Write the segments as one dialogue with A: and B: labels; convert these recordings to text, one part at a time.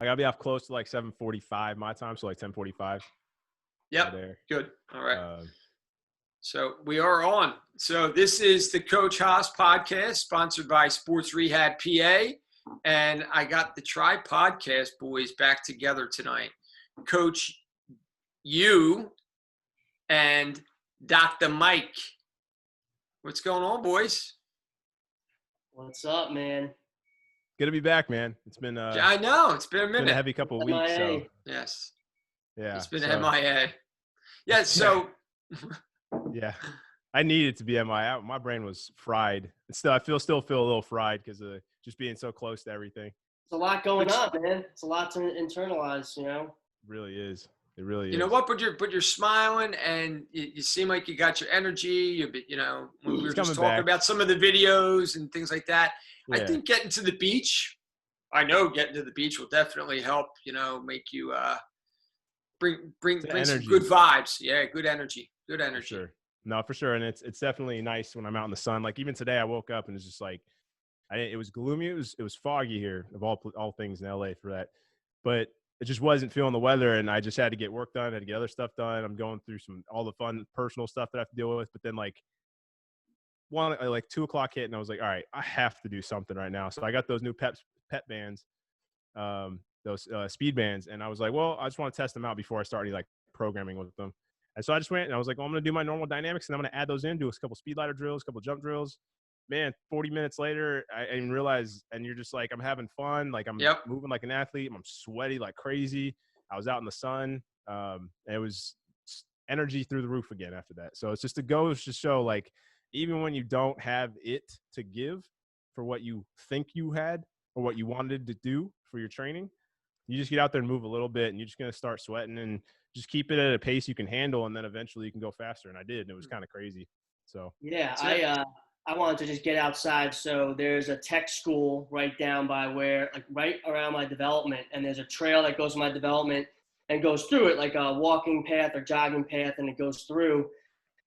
A: I gotta be off close to like 7:45 my time, so like 10:45.
B: Yep.
A: There.
B: Good. All right. So we are on. So this is the Coach Haas podcast, sponsored by Sports Rehab PA. And I got the Tri Podcast boys back together tonight. Coach you and Dr. Mike. What's going on, boys?
C: What's up, man?
A: Good to be back, man. It's been
B: I know. It's been a minute.
A: Been a heavy couple of weeks. So.
B: Yes.
A: Yeah.
B: It's been MIA. Yeah, so
A: yeah. I needed to be MIA. My brain was fried. And still I still feel a little fried because of just being so close to everything.
C: It's a lot going on, man. It's a lot to internalize, you know.
A: It really is. It really is.
B: You know what? But you're smiling, and you seem like you got your energy. You know, when we were just talking about some of the videos and things like that. Yeah. I think getting to the beach. I know getting to the beach will definitely help. You know, make you bring some good vibes. Yeah, good energy. Good energy.
A: For sure. No, for sure. And it's definitely nice when I'm out in the sun. Like even today, I woke up and it's just like, it was gloomy. It was foggy here, of all things in LA for that. But it just wasn't feeling the weather, and I just had to get work done, had to get other stuff done. I'm going through all the fun personal stuff that I have to deal with. But then like 2 o'clock hit, and I was like, all right, I have to do something right now. So I got those new pep bands, those speed bands, and I was like, well, I just want to test them out before I start any like programming with them. And so I just went and I was like, well, I'm going to do my normal dynamics, and I'm going to add those in, do a couple speed ladder drills, a couple jump drills. Man, 40 minutes later, I didn't realize, and you're just like, I'm having fun. Like I'm moving like an athlete. I'm sweaty like crazy. I was out in the sun. It was energy through the roof again after that. So it's just to show like, even when you don't have it to give for what you think you had or what you wanted to do for your training, you just get out there and move a little bit, and you're just going to start sweating and just keep it at a pace you can handle. And then eventually you can go faster. And I did. And it was kind of crazy. So,
C: yeah, I wanted to just get outside. So there's a tech school right down by right around my development. And there's a trail that goes to my development and goes through it, like a walking path or jogging path, and it goes through.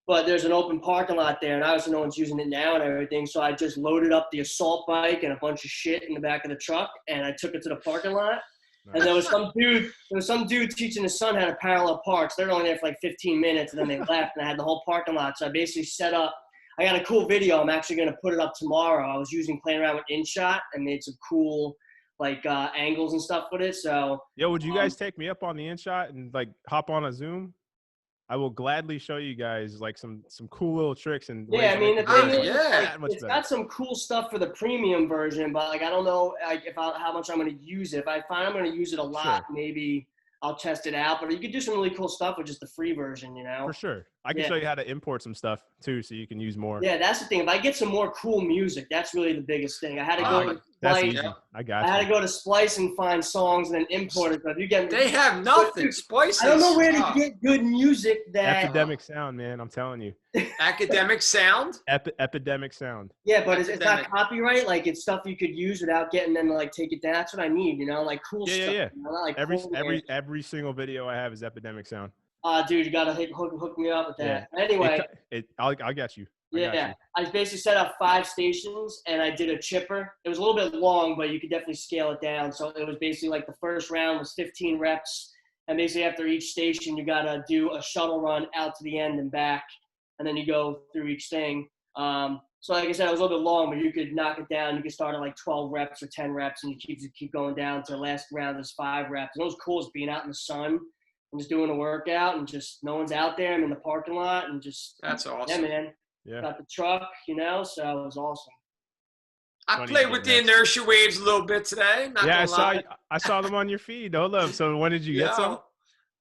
C: But there's an open parking lot there, and obviously no one's using it now and everything. So I just loaded up the assault bike and a bunch of shit in the back of the truck, and I took it to the parking lot. Nice. And there was some dude teaching his son how to parallel parks. They're only there for like 15 minutes, and then they left, and I had the whole parking lot. So I basically set up. I got a cool video. I'm actually going to put it up tomorrow. I was playing around with InShot and made some cool angles and stuff with it. So
A: would you guys take me up on the InShot and like hop on a Zoom? I will gladly show you guys like some cool little tricks and
C: yeah. I mean, the thing is, it's got some cool stuff for the premium version, but like I don't know how much I'm going to use it. If I find I'm going to use it a lot, maybe I'll test it out. But you could do some really cool stuff with just the free version, you know.
A: For sure. I can show you how to import some stuff too, so you can use more.
C: Yeah, that's the thing. If I get some more cool music, that's really the biggest thing. I had to go to Splice.
A: I
C: had to go to Splice and find songs and then import it. But if you get
B: they have nothing. Splice.
C: I don't know where to get good music.
A: Academic sound, man. I'm telling you.
B: Academic sound.
A: Epidemic sound.
C: Yeah, but it's not copyright. Like it's stuff you could use without getting them to like take it down. That's what I need. You know, like cool stuff.
A: Yeah.
C: You know? Like
A: every single video I have is epidemic sound.
C: Dude, you gotta hook me up with that. Yeah. Anyway,
A: I'll get you.
C: I basically set up 5 stations and I did a chipper. It was a little bit long, but you could definitely scale it down. So it was basically like the first round was 15 reps, and basically after each station you gotta do a shuttle run out to the end and back, and then you go through each thing. So like I said, it was a little bit long, but you could knock it down. You could start at like 12 reps or 10 reps, and you keep going down to the last round is 5 reps. And it was cool just being out in the sun. I'm just doing a workout and just no one's out there. I'm in the parking lot and just
B: that's awesome.
C: Yeah, man. Yeah. Got the truck, you know, so it was awesome.
B: I played with the inertia waves a little bit today.
A: I saw them on your feed. Hold up. So when did you get some?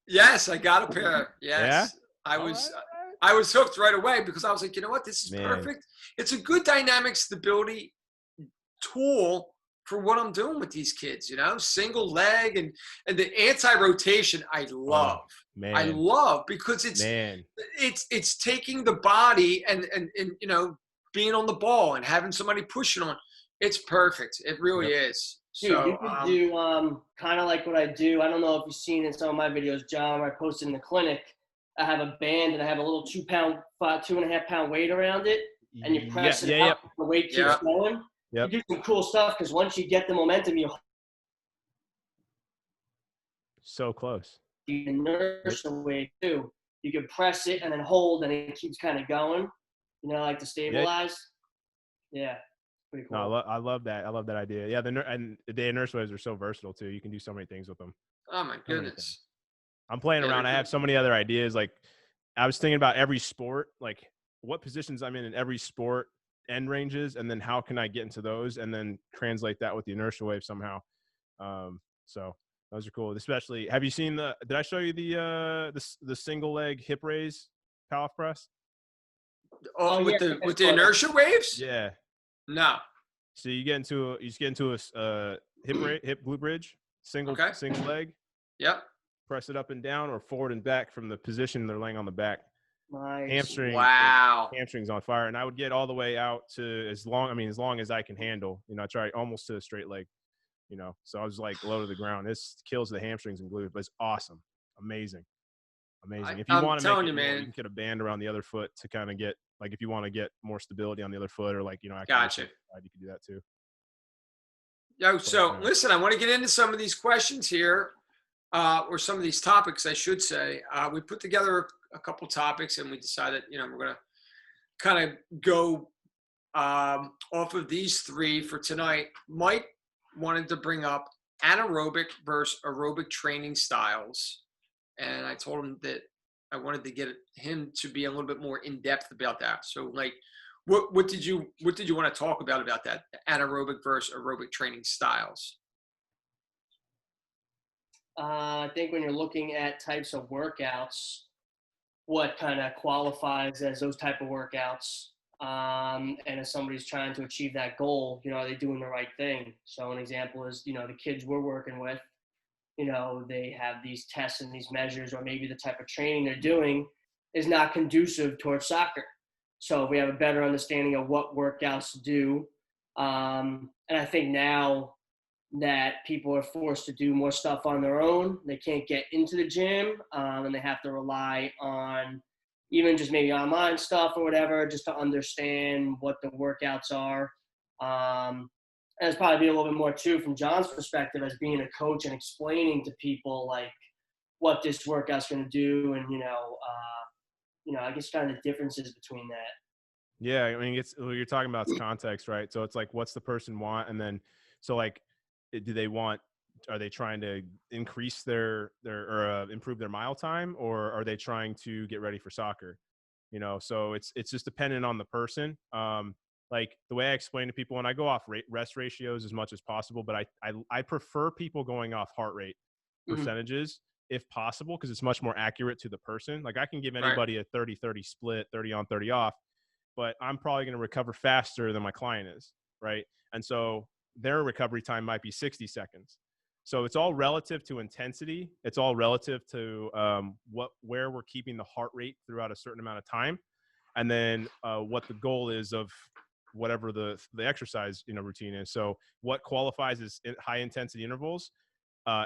B: Yes, I got a pair. Yes. Yeah? I was hooked right away because I was like, you know what? This is perfect. It's a good dynamic stability tool for what I'm doing with these kids, you know, single leg and the anti-rotation I love. I love because it's taking the body and you know, being on the ball and having somebody pushing on. It's perfect. It really is.
C: Dude, so you could do kind of like what I do. I don't know if you've seen in some of my videos, John, where I posted in the clinic. I have a band and I have a little 2.5 pound weight around it, and you press it up. The weight keeps going. Yep. You do some cool stuff because once you get the momentum,
A: So close.
C: The inertia wave too. You can press it and then hold, and it keeps kind of going. Like to stabilize. Yeah, pretty cool.
A: No, I love that. I love that idea. Yeah, and the inertia waves are so versatile too. You can do so many things with them.
B: Oh my goodness.
A: I'm playing around. I have so many other ideas. Like, I was thinking about every sport, like what positions I'm in every sport end ranges, and then how can I get into those, and then translate that with the inertia wave somehow. So those are cool. Especially, have you seen did I show you the single leg hip raise power press?
B: Oh, with the inertia waves?
A: Yeah.
B: No.
A: So you get into a hip glute bridge, single leg.
B: Yep.
A: Press it up and down or forward and back from the position they're laying on the back.
C: Nice.
A: Hamstrings on fire. And I would get all the way out to as long as I can handle. I try almost to a straight leg, So I was like low to the ground. This kills the hamstrings and glute, but it's awesome. Amazing. If you want to make it,
B: man,
A: you can get a band around the other foot to kind of get, like, if you want to get more stability on the other foot, or like,
B: gotcha.
A: You can do that too.
B: Yo, so listen, I want to get into some of these questions here, or some of these topics, I should say. We put together a couple topics, and we decided, we're going to kind of go off of these three for tonight. Mike wanted to bring up anaerobic versus aerobic training styles. And I told him that I wanted to get him to be a little bit more in depth about that. So, like, what did you want to talk about that anaerobic versus aerobic training styles?
C: I think when you're looking at types of workouts, what kind of qualifies as those type of workouts, and if somebody's trying to achieve that goal, are they doing the right thing? So an example is, the kids we're working with, they have these tests and these measures, or maybe the type of training they're doing is not conducive towards soccer. So we have a better understanding of what workouts to do. And I think now that people are forced to do more stuff on their own, they can't get into the gym, and they have to rely on even just maybe online stuff or whatever, just to understand what the workouts are. And it's probably be a little bit more too from John's perspective as being a coach and explaining to people like what this workout's going to do, and I guess kind of the differences between that.
A: Yeah, you're talking about context, right? So it's like, what's the person want, and then so like, are they trying to increase their or improve their mile time, or are they trying to get ready for soccer? So it's just dependent on the person. Like the way I explain to people, and I go off rest ratios as much as possible, but I prefer people going off heart rate percentages if possible, because it's much more accurate to the person. Like, I can give anybody a 30-30 split, 30 on, 30 off, but I'm probably going to recover faster than my client is, right? And so their recovery time might be 60 seconds. So it's all relative to intensity. It's all relative to where we're keeping the heart rate throughout a certain amount of time, and then what the goal is of whatever the exercise routine is. So what qualifies as high intensity intervals,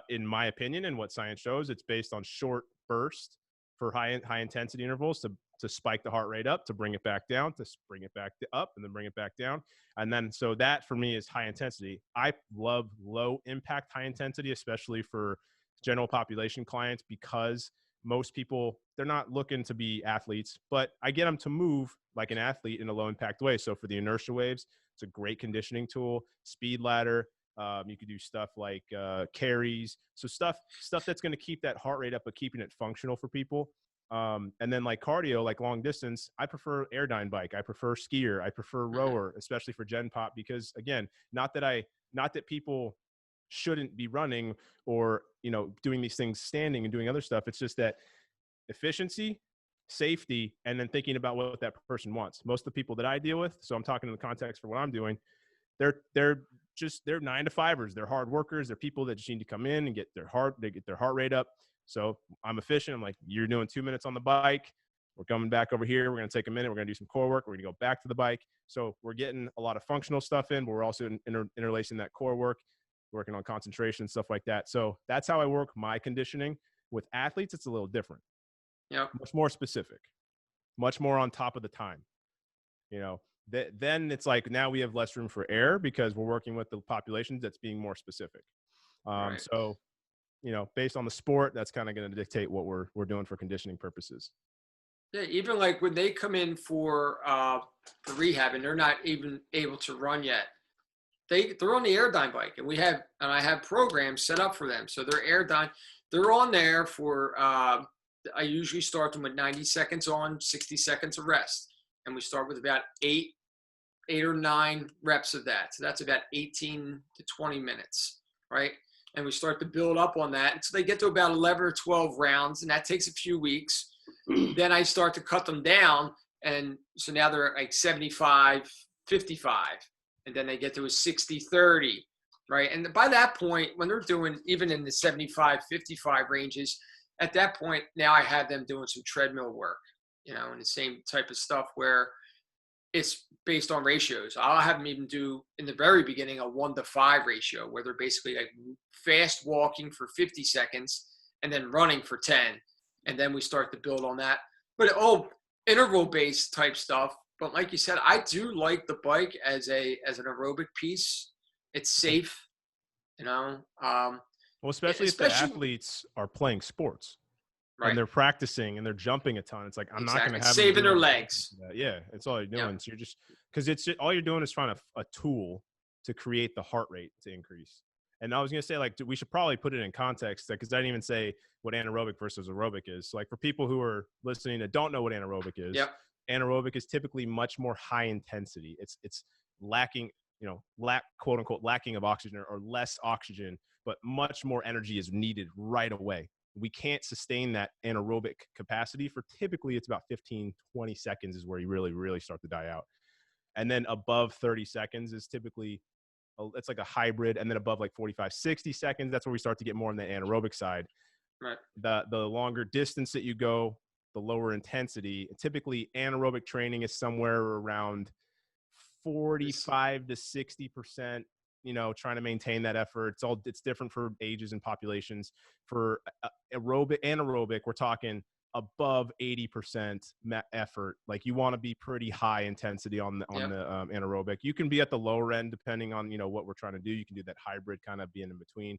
A: in my opinion, and what science shows, it's based on short bursts for high intensity intervals to spike the heart rate up, to bring it back down, to bring it back up, and then bring it back down. And then, so that for me is high intensity. I love low impact high intensity, especially for general population clients, because most people, they're not looking to be athletes, but I get them to move like an athlete in a low impact way. So for the inertia waves, it's a great conditioning tool. Speed ladder. You could do stuff like carries. So stuff that's going to keep that heart rate up, but keeping it functional for people. And then like cardio, like long distance, I prefer airdyne bike. I prefer skier. I prefer rower, especially for Gen Pop, because again, not that people shouldn't be running or, doing these things standing and doing other stuff. It's just that efficiency, safety, and then thinking about what that person wants. Most of the people that I deal with, so I'm talking in the context for what I'm doing, they're 9-to-5ers. They're hard workers. They're people that just need to come in and get their heart rate up. So I'm efficient. I'm like, you're doing 2 minutes on the bike. We're coming back over here. We're going to take a minute. We're going to do some core work. We're going to go back to the bike. So we're getting a lot of functional stuff in, but we're also interlacing that core work, working on concentration, stuff like that. So that's how I work my conditioning. With athletes, it's a little different.
B: Yeah.
A: Much more specific, much more on top of the time. Then it's like, now we have less room for error because we're working with the populations that's being more specific. So, based on the sport, that's kind of going to dictate what we're doing for conditioning purposes.
B: Yeah, even like when they come in for rehab and they're not even able to run yet, they're on the Airdyne bike, and I have programs set up for them. So they're Airdyne, they're on there for. I usually start them with 90 seconds on, 60 seconds of rest, and we start with about eight or 9 reps of that. So that's about 18 to 20 minutes, right? And we start to build up on that. So they get to about 11 or 12 rounds, and that takes a few weeks. Then I start to cut them down. And so now they're like 75, 55. And then they get to a 60, 30, right? And by that point, when they're doing even in the 75, 55 ranges, at that point, now I have them doing some treadmill work, and the same type of stuff where it's based on ratios. I'll have them even do in the very beginning a 1-to-5 ratio where they're basically like fast walking for 50 seconds and then running for 10. And then we start to build on that. But all interval based type stuff. But like you said, I do like the bike as an aerobic piece. It's safe, Well,
A: especially if the athletes are playing sports. Right. And they're practicing and they're jumping a ton. It's like, I'm not going to have
B: saving their legs.
A: Yeah. It's all you're doing. Yeah. So you're just, because all you're doing is trying a tool to create the heart rate to increase. And I was going to say, like, we should probably put it in context, because I didn't even say what anaerobic versus aerobic is. So, like, for people who are listening that don't know what anaerobic is, anaerobic is typically much more high intensity. It's lacking, quote unquote, lacking of oxygen or less oxygen, but much more energy is needed right away. We can't sustain that anaerobic capacity for typically it's about 15, 20 seconds is where you really, really start to die out. And then above 30 seconds is typically, it's like a hybrid. And then above like 45, 60 seconds, that's where we start to get more on the anaerobic side.
B: Right.
A: The longer distance that you go, the lower intensity. Typically anaerobic training is somewhere around 45 to 60%. Trying to maintain that effort. It's different for ages and populations. For anaerobic, we're talking above 80% effort. Like, you want to be pretty high intensity on the anaerobic. You can be at the lower end depending on what we're trying to do. You can do that hybrid, kind of being in between.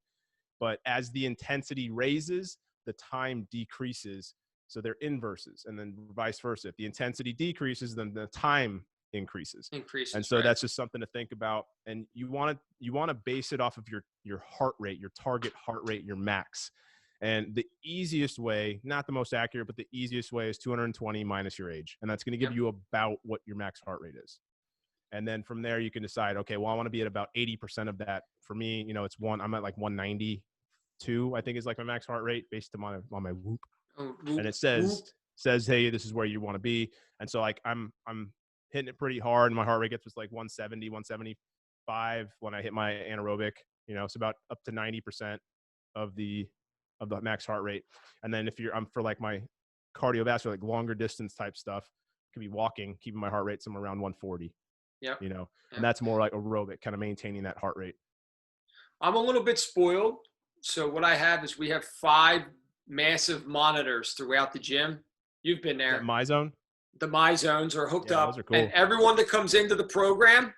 A: But as the intensity raises, the time decreases. So they're inverses, and then vice versa. If the intensity decreases, then the time increases. And so that's just something to think about. And you want to base it off of your heart rate, your target heart rate, your max. And the easiest way, not the most accurate, but the easiest way is 220 minus your age. And that's going to give you about what your max heart rate is. And then from there, you can decide, okay, well, I want to be at about 80% of that. For me, I'm at like 192, I think is like my max heart rate based on my Whoop. And it says, hey, this is where you want to be. And so like I'm hitting it pretty hard, and my heart rate gets like 170, 175 when I hit my anaerobic. It's about up to 90% of the max heart rate. And then if I'm for like my cardiovascular, like longer distance type stuff, could be walking, keeping my heart rate somewhere around 140. And that's more like aerobic, kind of maintaining that heart rate.
B: I'm a little bit spoiled. So what I have is we have 5 massive monitors throughout the gym. You've been there.
A: MyZone?
B: The MyZones are hooked up.
A: Those are cool.
B: And everyone that comes into the program,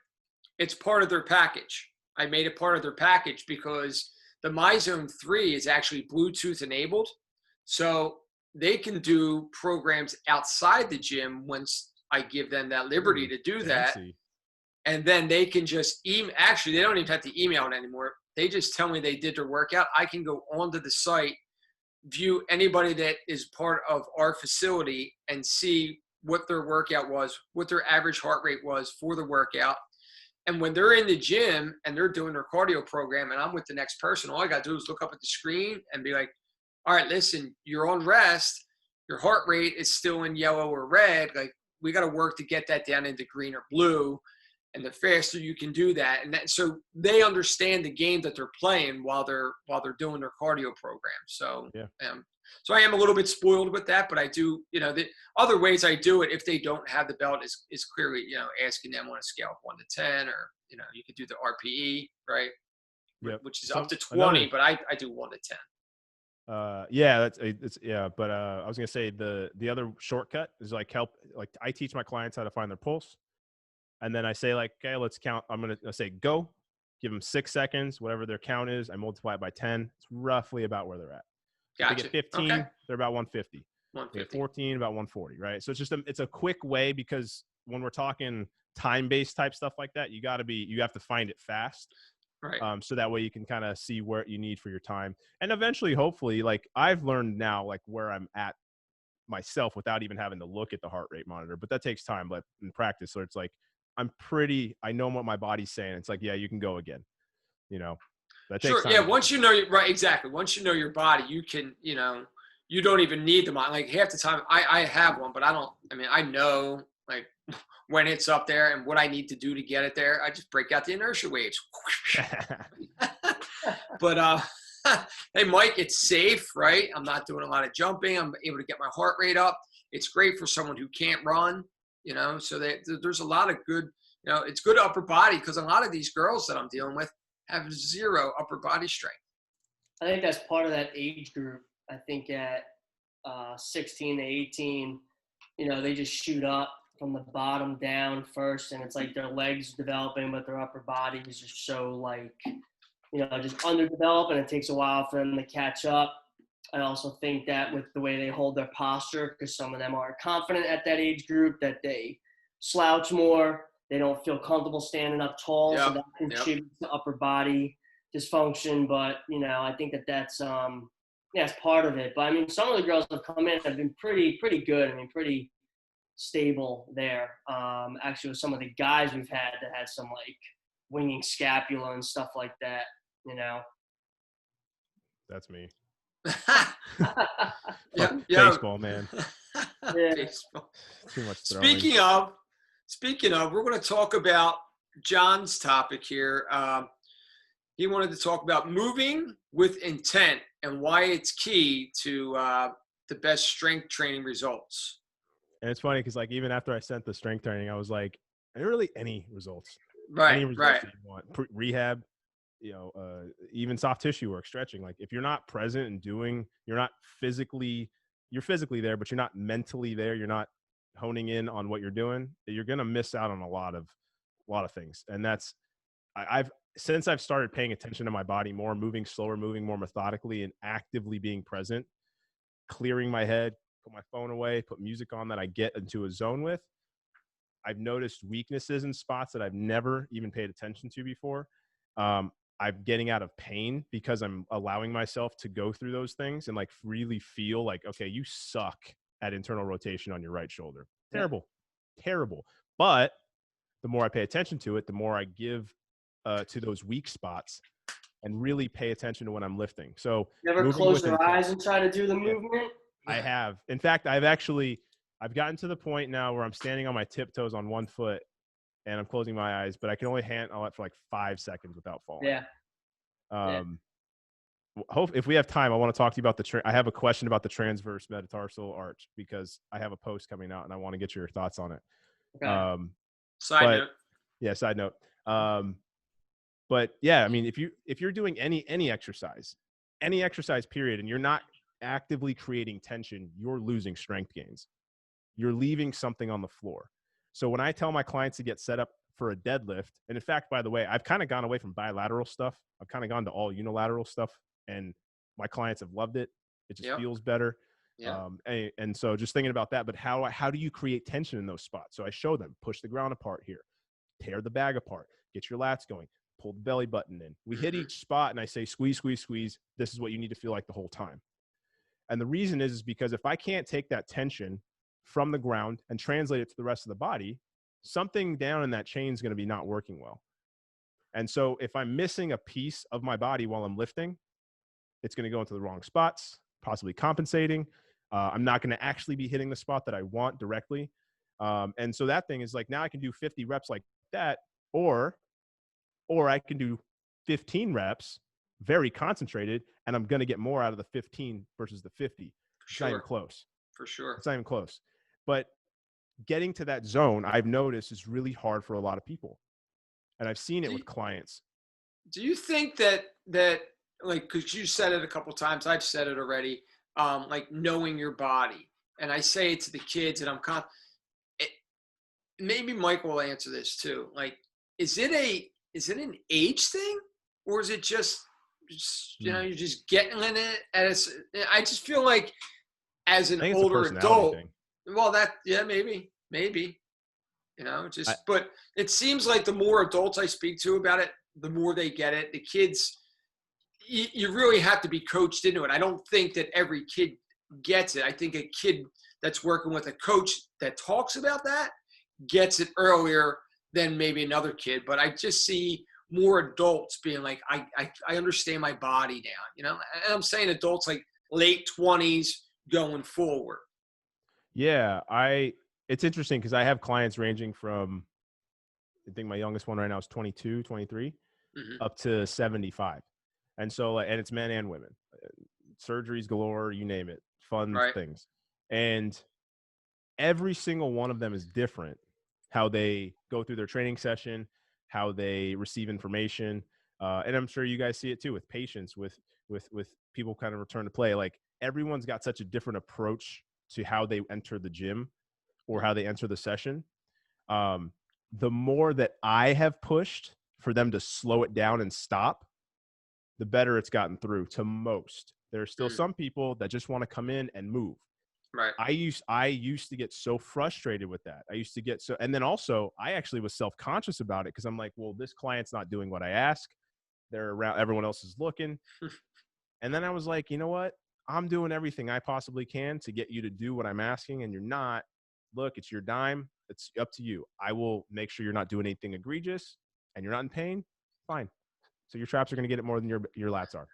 B: it's part of their package. I made it part of their package because the MyZone 3 is actually Bluetooth enabled. So they can do programs outside the gym once I give them that liberty to do that. And then they can just actually, they don't even have to email it anymore. They just tell me they did their workout. I can go onto the site, view anybody that is part of our facility, and see what their workout was, what their average heart rate was for the workout. And when they're in the gym and they're doing their cardio program and I'm with the next person, all I got to do is look up at the screen and be like, all right, listen, you're on rest. Your heart rate is still in yellow or red. Like, we got to work to get that down into green or blue. And the faster you can do that. And so they understand the game that they're playing while they're doing their cardio program. So, so I am a little bit spoiled with that, but I do, the other ways I do it if they don't have the belt is clearly, asking them on a scale of 1 to 10, or, you could do the RPE, right?
A: Yep.
B: Which is up to 20, but I do 1 to 10.
A: But I was gonna say the other shortcut is like I teach my clients how to find their pulse, and then I say like, okay, let's count. I'm gonna say go, give them 6 seconds, whatever their count is. I multiply it by 10. It's roughly about where they're at. If they get 15, they're about 150. 150. 14, about 140, right? So it's a quick way, because when we're talking time-based type stuff like that, you have to find it fast.
B: Right.
A: So that way you can kind of see where you need for your time. And eventually, hopefully, like I've learned now, like where I'm at myself without even having to look at the heart rate monitor, but that takes time, but in practice. So it's like, I know what my body's saying. It's like, yeah, you can go again, that takes time.
B: Yeah. Once you know, right. Exactly. Once you know your body, you can, you don't even need the monitor. Like half the time I have one, but I know like when it's up there and what I need to do to get it there. I just break out the inertia waves. But hey, Mike, it's safe, right? I'm not doing a lot of jumping. I'm able to get my heart rate up. It's great for someone who can't run, so there's a lot of good, it's good upper body, because a lot of these girls that I'm dealing with have zero upper body strength.
C: I think that's part of that age group. I think at 16 to 18, they just shoot up from the bottom down first, and it's like their legs developing, but their upper body is just so like, just underdeveloped, and it takes a while for them to catch up. I also think that with the way they hold their posture, because some of them aren't confident at that age group, that they slouch more, they don't feel comfortable standing up tall, so that contributes to upper body dysfunction. But, I think that's it's part of it. But, some of the girls that have come in have been pretty good. Pretty stable there. Actually, with some of the guys we've had that had some, like, winging scapula and stuff like that,
A: That's me.
B: Baseball,
A: man.
B: Baseball.
A: Too much throwing.
B: Speaking of, we're going to talk about John's topic here. He wanted to talk about moving with intent and why it's key to the best strength training results.
A: And it's funny because, like, even after I sent the strength training, I was like, "Are there really any results?
B: Right,
A: any results that you want? Rehab, even soft tissue work, stretching. Like, if you're not present and you're physically there, but you're not mentally there. You're not honing in on what you're doing. You're gonna miss out on a lot of things. And that's since I've started paying attention to my body more, moving slower, moving more methodically, and actively being present, clearing my head, put my phone away, put music on that I get into a zone with. I've noticed weaknesses in spots that I've never even paid attention to before. I'm getting out of pain because I'm allowing myself to go through those things and like really feel like, okay, you suck at internal rotation on your right shoulder. Terrible. But the more I pay attention to it, the more I give to those weak spots and really pay attention to when I'm lifting. So
C: you ever close your eyes and try to do the movement?
A: I have. In fact, I've gotten to the point now where I'm standing on my tiptoes on one foot and I'm closing my eyes, but I can only handle it for like 5 seconds without falling. Hope if we have time, I want to talk to you about I have a question about the transverse metatarsal arch, because I have a post coming out and I want to get your thoughts on it.
B: Okay. Side
A: note. But yeah, if you're doing any exercise period, and you're not actively creating tension, you're losing strength gains. You're leaving something on the floor. So when I tell my clients to get set up for a deadlift, and in fact, by the way, I've kind of gone away from bilateral stuff. I've kind of gone to all unilateral stuff, and my clients have loved it. It just feels better. And so just thinking about that, but how do you create tension in those spots? So I show them, push the ground apart here, tear the bag apart, get your lats going, pull the belly button in. We hit each spot and I say, squeeze, squeeze, squeeze. This is what you need to feel like the whole time. And the reason is because if I can't take that tension from the ground and translate it to the rest of the body, something down in that chain is going to be not working well. And so if I'm missing a piece of my body while I'm lifting, it's going to go into the wrong spots, possibly compensating. I'm not going to actually be hitting the spot that I want directly. And so that thing is like, now I can do 50 reps like that, or I can do 15 reps, very concentrated, and I'm going to get more out of the 15 versus the 50. It's not even close.
B: For sure.
A: It's not even close. But getting to that zone, I've noticed, is really hard for a lot of people. And I've seen it with clients.
B: Do you think that like, because you said it a couple of times, I've said it already, like knowing your body. And I say it to the kids, and maybe Mike will answer this too. Like, is it is it an age thing, or is it just you're just getting in it? I just feel like as an
A: I think it's a
B: older
A: personality
B: adult,
A: thing.
B: well, maybe, but it seems like the more adults I speak to about it, the more they get it. The kids, you really have to be coached into it. I don't think that every kid gets it. I think a kid that's working with a coach that talks about that gets it earlier than maybe another kid. But I just see more adults being like, I understand my body now, and I'm saying adults like late 20s going forward.
A: Yeah, it's interesting because I have clients ranging from, I think my youngest one right now is 22, 23, up to 75. And so, and it's men and women, surgeries galore, you name it, fun things. And every single one of them is different, how they go through their training session, how they receive information. And I'm sure you guys see it too with patients, with people kind of return to play. Like everyone's got such a different approach to how they enter the gym or how they enter the session. The more that I have pushed for them to slow it down and stop, the better it's gotten through to most. There are still some people that just want to come in and move.
B: Right.
A: I used to get so frustrated with that. I used to get and then also I actually was self-conscious about it because I'm like, well, this client's not doing what I ask. They're around, everyone else is looking. And then I was like, you know what? I'm doing everything I possibly can to get you to do what I'm asking, and you're not. Look, it's your dime. It's up to you. I will make sure you're not doing anything egregious and you're not in pain. Fine. So your traps are going to get it more than your lats are.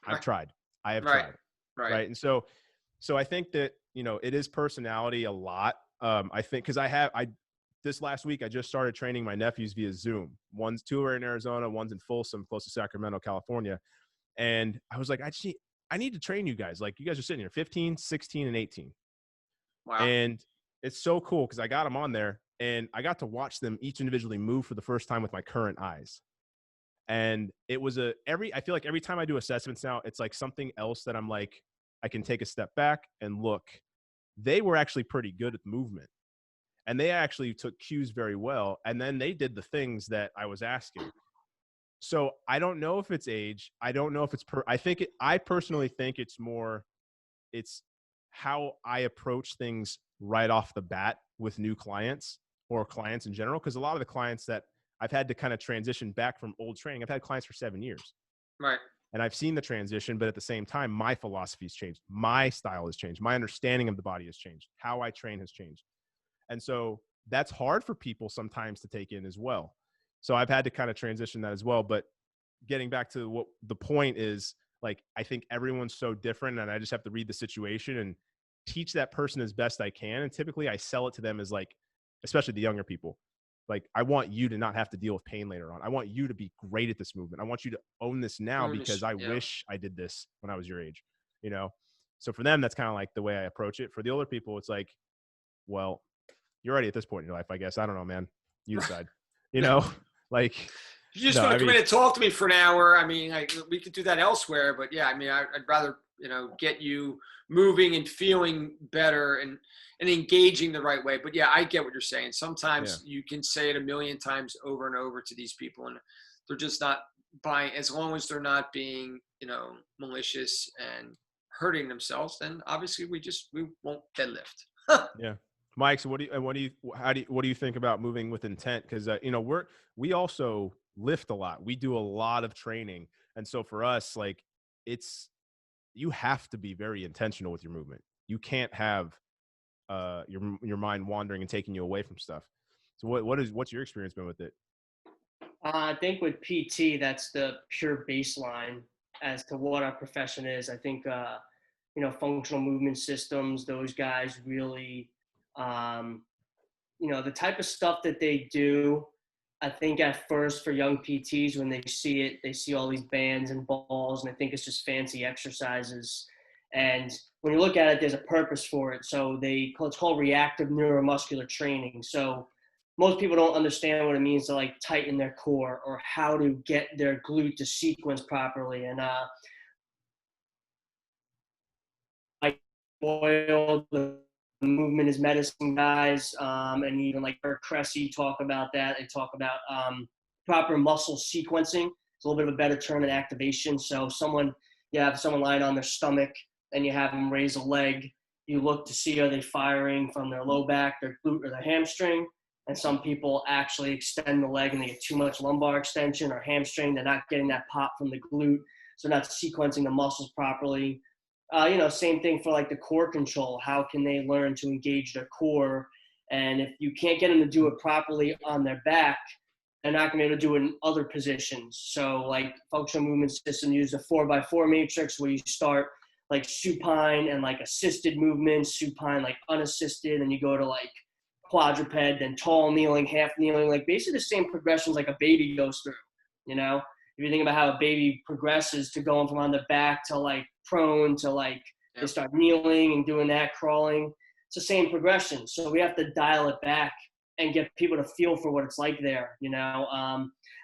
A: I've tried. I have tried. Right. And so I think that, it is personality a lot. I think because this last week, I just started training my nephews via Zoom. Two are in Arizona, one's in Folsom, close to Sacramento, California. And I was like, I need to train you guys. Like, you guys are sitting here 15, 16, and 18.
B: Wow.
A: And it's so cool because I got them on there and I got to watch them each individually move for the first time with my current eyes. And it was I feel like every time I do assessments now, it's like something else that I'm like, I can take a step back and look. They were actually pretty good at movement and they actually took cues very well. And then they did the things that I was asking. So I don't know if it's age. I don't know if it's I personally think it's how I approach things right off the bat with new clients or clients in general. Cause a lot of the clients that I've had to kind of transition back from old training, I've had clients for 7 years.
B: Right.
A: And I've seen the transition, but at the same time, my philosophy's changed. My style has changed. My understanding of the body has changed. How I train has changed. And so that's hard for people sometimes to take in as well. So I've had to kind of transition that as well. But getting back to what the point is, like, I think everyone's so different and I just have to read the situation and teach that person as best I can. And typically I sell it to them as like, especially the younger people, like, I want you to not have to deal with pain later on. I want you to be great at this movement. I want you to own this now because I wish I did this when I was your age, So for them, that's kind of like the way I approach it. For the older people, it's like, well, you're already at this point in your life, I guess. I don't know, man. You decide, like.
B: You're just going to come in and talk to me for an hour. I mean, we could do that elsewhere, but yeah, I mean, I'd rather, get you moving and feeling better and engaging the right way. But yeah, I get what you're saying. Sometimes you can say it a million times over and over to these people and they're just not buying. As long as they're not being, malicious and hurting themselves, then obviously we won't deadlift.
A: Yeah. Mike, so what do you think about moving with intent? Because we also lift a lot. We do a lot of training, and so for us, like, you have to be very intentional with your movement. You can't have your mind wandering and taking you away from stuff. So what's your experience been with it?
C: I think with PT, that's the pure baseline as to what our profession is. I think functional movement systems, those guys really. The type of stuff that they do, I think at first for young PTs, when they see it, they see all these bands and balls, and I think it's just fancy exercises. And when you look at it, there's a purpose for it. So it's called reactive neuromuscular training. So most people don't understand what it means to like tighten their core or how to get their glute to sequence properly. And Boyle, the movement is medicine guys, and even like Bert Cressy talk about that. They talk about proper muscle sequencing. It's a little bit of a better term than activation. So you have someone lying on their stomach, and you have them raise a leg. You look to see, are they firing from their low back, their glute, or their hamstring? And some people actually extend the leg and they get too much lumbar extension or hamstring. They're not getting that pop from the glute, so not sequencing the muscles properly. Same thing for like the core control. How can they learn to engage their core? And if you can't get them to do it properly on their back, they're not going to be able to do it in other positions. So like functional movement system use a 4x4 matrix where you start like supine and like assisted movements, supine like unassisted, and you go to like quadruped, then tall kneeling, half kneeling, like basically the same progressions like a baby goes through. If you think about how a baby progresses to going from on the back to like prone to like they start kneeling and doing that, crawling, it's the same progression. So we have to dial it back and get people to feel for what it's like there.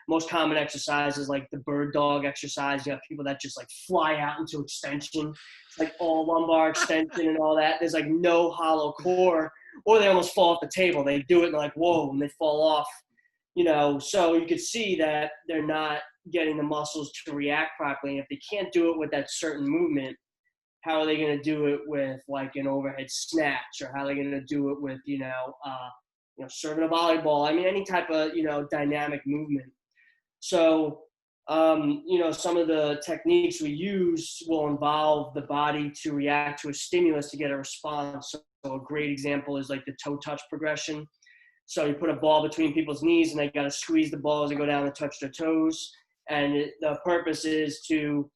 C: Most common exercises like the bird dog exercise, you have people that just like fly out into extension. It's like all lumbar extension and all that. There's like no hollow core, or they almost fall off the table. They do it and they're like, whoa, and they fall off. So you could see that they're not getting the muscles to react properly. And if they can't do it with that certain movement, how are they going to do it with like an overhead snatch, or how are they going to do it with, serving a volleyball? I mean, any type of, dynamic movement. So, some of the techniques we use will involve the body to react to a stimulus to get a response. So a great example is like the toe touch progression. So you put a ball between people's knees and they got to squeeze the ball as they go down and touch their toes. And the purpose is to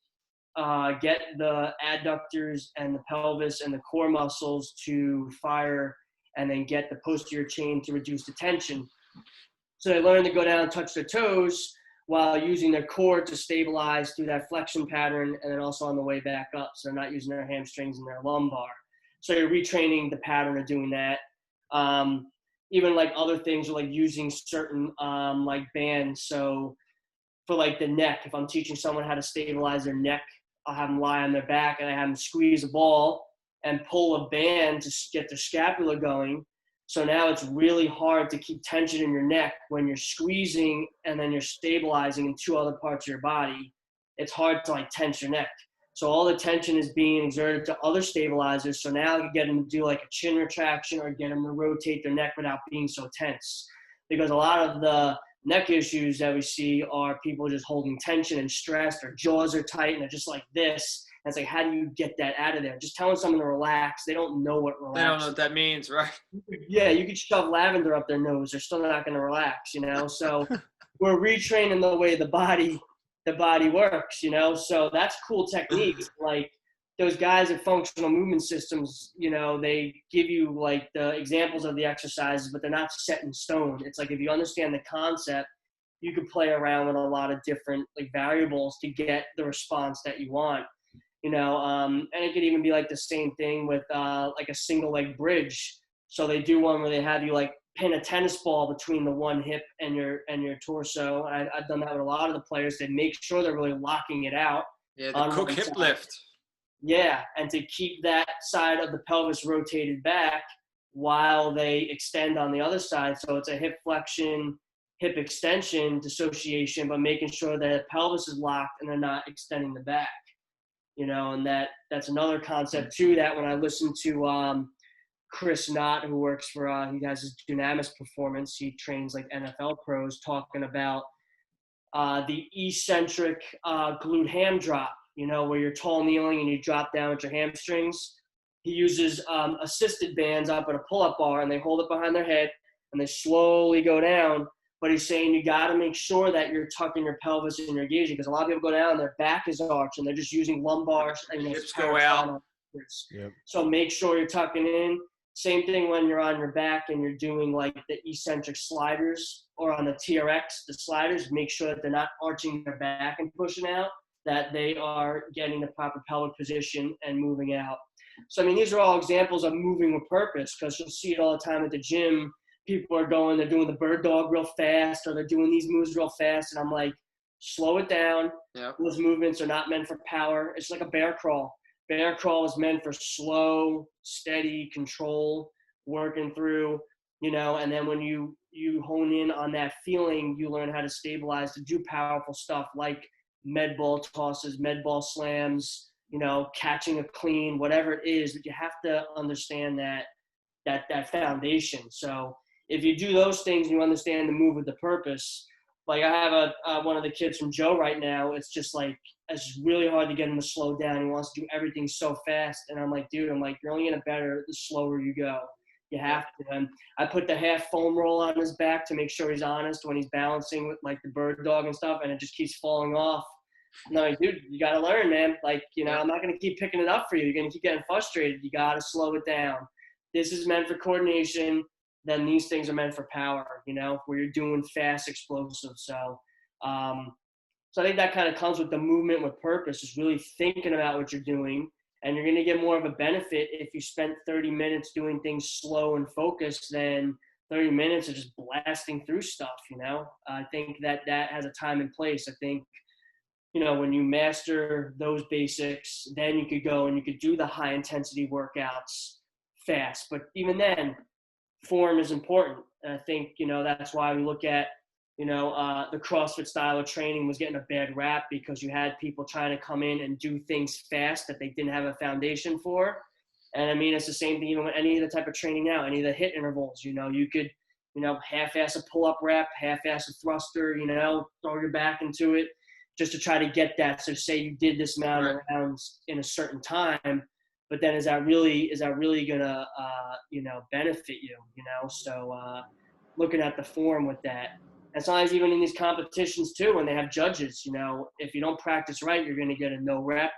C: get the adductors and the pelvis and the core muscles to fire, and then get the posterior chain to reduce the tension. So they learn to go down and touch their toes while using their core to stabilize through that flexion pattern, and then also on the way back up. So they're not using their hamstrings and their lumbar. So you're retraining the pattern of doing that. Even like other things are like using certain like bands. So for like the neck, if I'm teaching someone how to stabilize their neck, I'll have them lie on their back and I have them squeeze a ball and pull a band to get their scapula going. So now it's really hard to keep tension in your neck when you're squeezing and then you're stabilizing in two other parts of your body. It's hard to like tense your neck. So all the tension is being exerted to other stabilizers. So now you can get them to do like a chin retraction or get them to rotate their neck without being so tense. Because a lot of the neck issues that we see are people just holding tension and stress. Their jaws are tight and they're just like this. And it's like, how do you get that out of there? Just telling someone to relax. They don't know what relax is.
B: They don't know what that means, right?
C: Yeah, you could shove lavender up their nose. They're still not going to relax, So we're retraining the way the body works, So that's cool techniques. Like those guys at Functional Movement Systems, they give you like the examples of the exercises, but they're not set in stone. It's like if you understand the concept, you could play around with a lot of different like variables to get the response that you want. And it could even be like the same thing with like a single leg bridge. So they do one where they have you like pin a tennis ball between the one hip and your torso. I've done that with a lot of the players. They make sure they're really locking it out.
B: Yeah, the Cook hip lift.
C: Yeah, and to keep that side of the pelvis rotated back while they extend on the other side. So it's a hip flexion, hip extension dissociation, but making sure that the pelvis is locked and they're not extending the back. And that's another concept too, that when I listen to Chris Knott, who works for, he has his Dunamis Performance, he trains like NFL pros, talking about the eccentric glute ham drop, where you're tall kneeling and you drop down with your hamstrings. He uses assisted bands up at a pull-up bar and they hold it behind their head and they slowly go down. But he's saying you got to make sure that you're tucking your pelvis and you're engaging, because a lot of people go down and their back is arched and they're just using lumbars and
B: hips go out.
C: Yep. So make sure you're tucking in. Same thing when you're on your back and you're doing like the eccentric sliders, or on the TRX, the sliders. Make sure that they're not arching their back and pushing out, that they are getting the proper pelvic position and moving out. So, I mean, these are all examples of moving with purpose, because you'll see it all the time at the gym. People are they're doing the bird dog real fast, or they're doing these moves real fast. And I'm like, slow it down.
B: Yep.
C: Those movements are not meant for power. It's like a bear crawl. Bear crawl is meant for slow, steady control, working through. and then when you hone in on that feeling, you learn how to stabilize to do powerful stuff like med ball tosses, med ball slams, catching a clean, whatever it is. But you have to understand that foundation. So if you do those things, you understand the move with the purpose. Like I have one of the kids from Joe right now. It's just it's really hard to get him to slow down. He wants to do everything so fast. And I'm like, dude, you're only gonna better the slower you go. You have to. And I put the half foam roll on his back to make sure he's honest when he's balancing with the bird dog and stuff, and it just keeps falling off. And I'm like, dude, you got to learn, man. I'm not going to keep picking it up for you. You're going to keep getting frustrated. You got to slow it down. This is meant for coordination. Then these things are meant for power, where you're doing fast, explosive. So I think that kind of comes with the movement with purpose, is really thinking about what you're doing. And you're going to get more of a benefit if you spent 30 minutes doing things slow and focused than 30 minutes of just blasting through stuff, I think that has a time and place. I think, when you master those basics, then you could go and you could do the high intensity workouts fast. But even then, form is important. And I think, that's why we look at, the CrossFit style of training was getting a bad rap, because you had people trying to come in and do things fast that they didn't have a foundation for. And I mean, it's the same thing even with any of the type of training now, any of the HIIT intervals, you could, half-ass a pull-up rep, half-ass a thruster, throw your back into it just to try to get that. So say you did this amount of rounds in a certain time, but then is that really gonna, benefit you, So looking at the form with that. And sometimes even in these competitions too, when they have judges, if you don't practice right, you're going to get a no rep.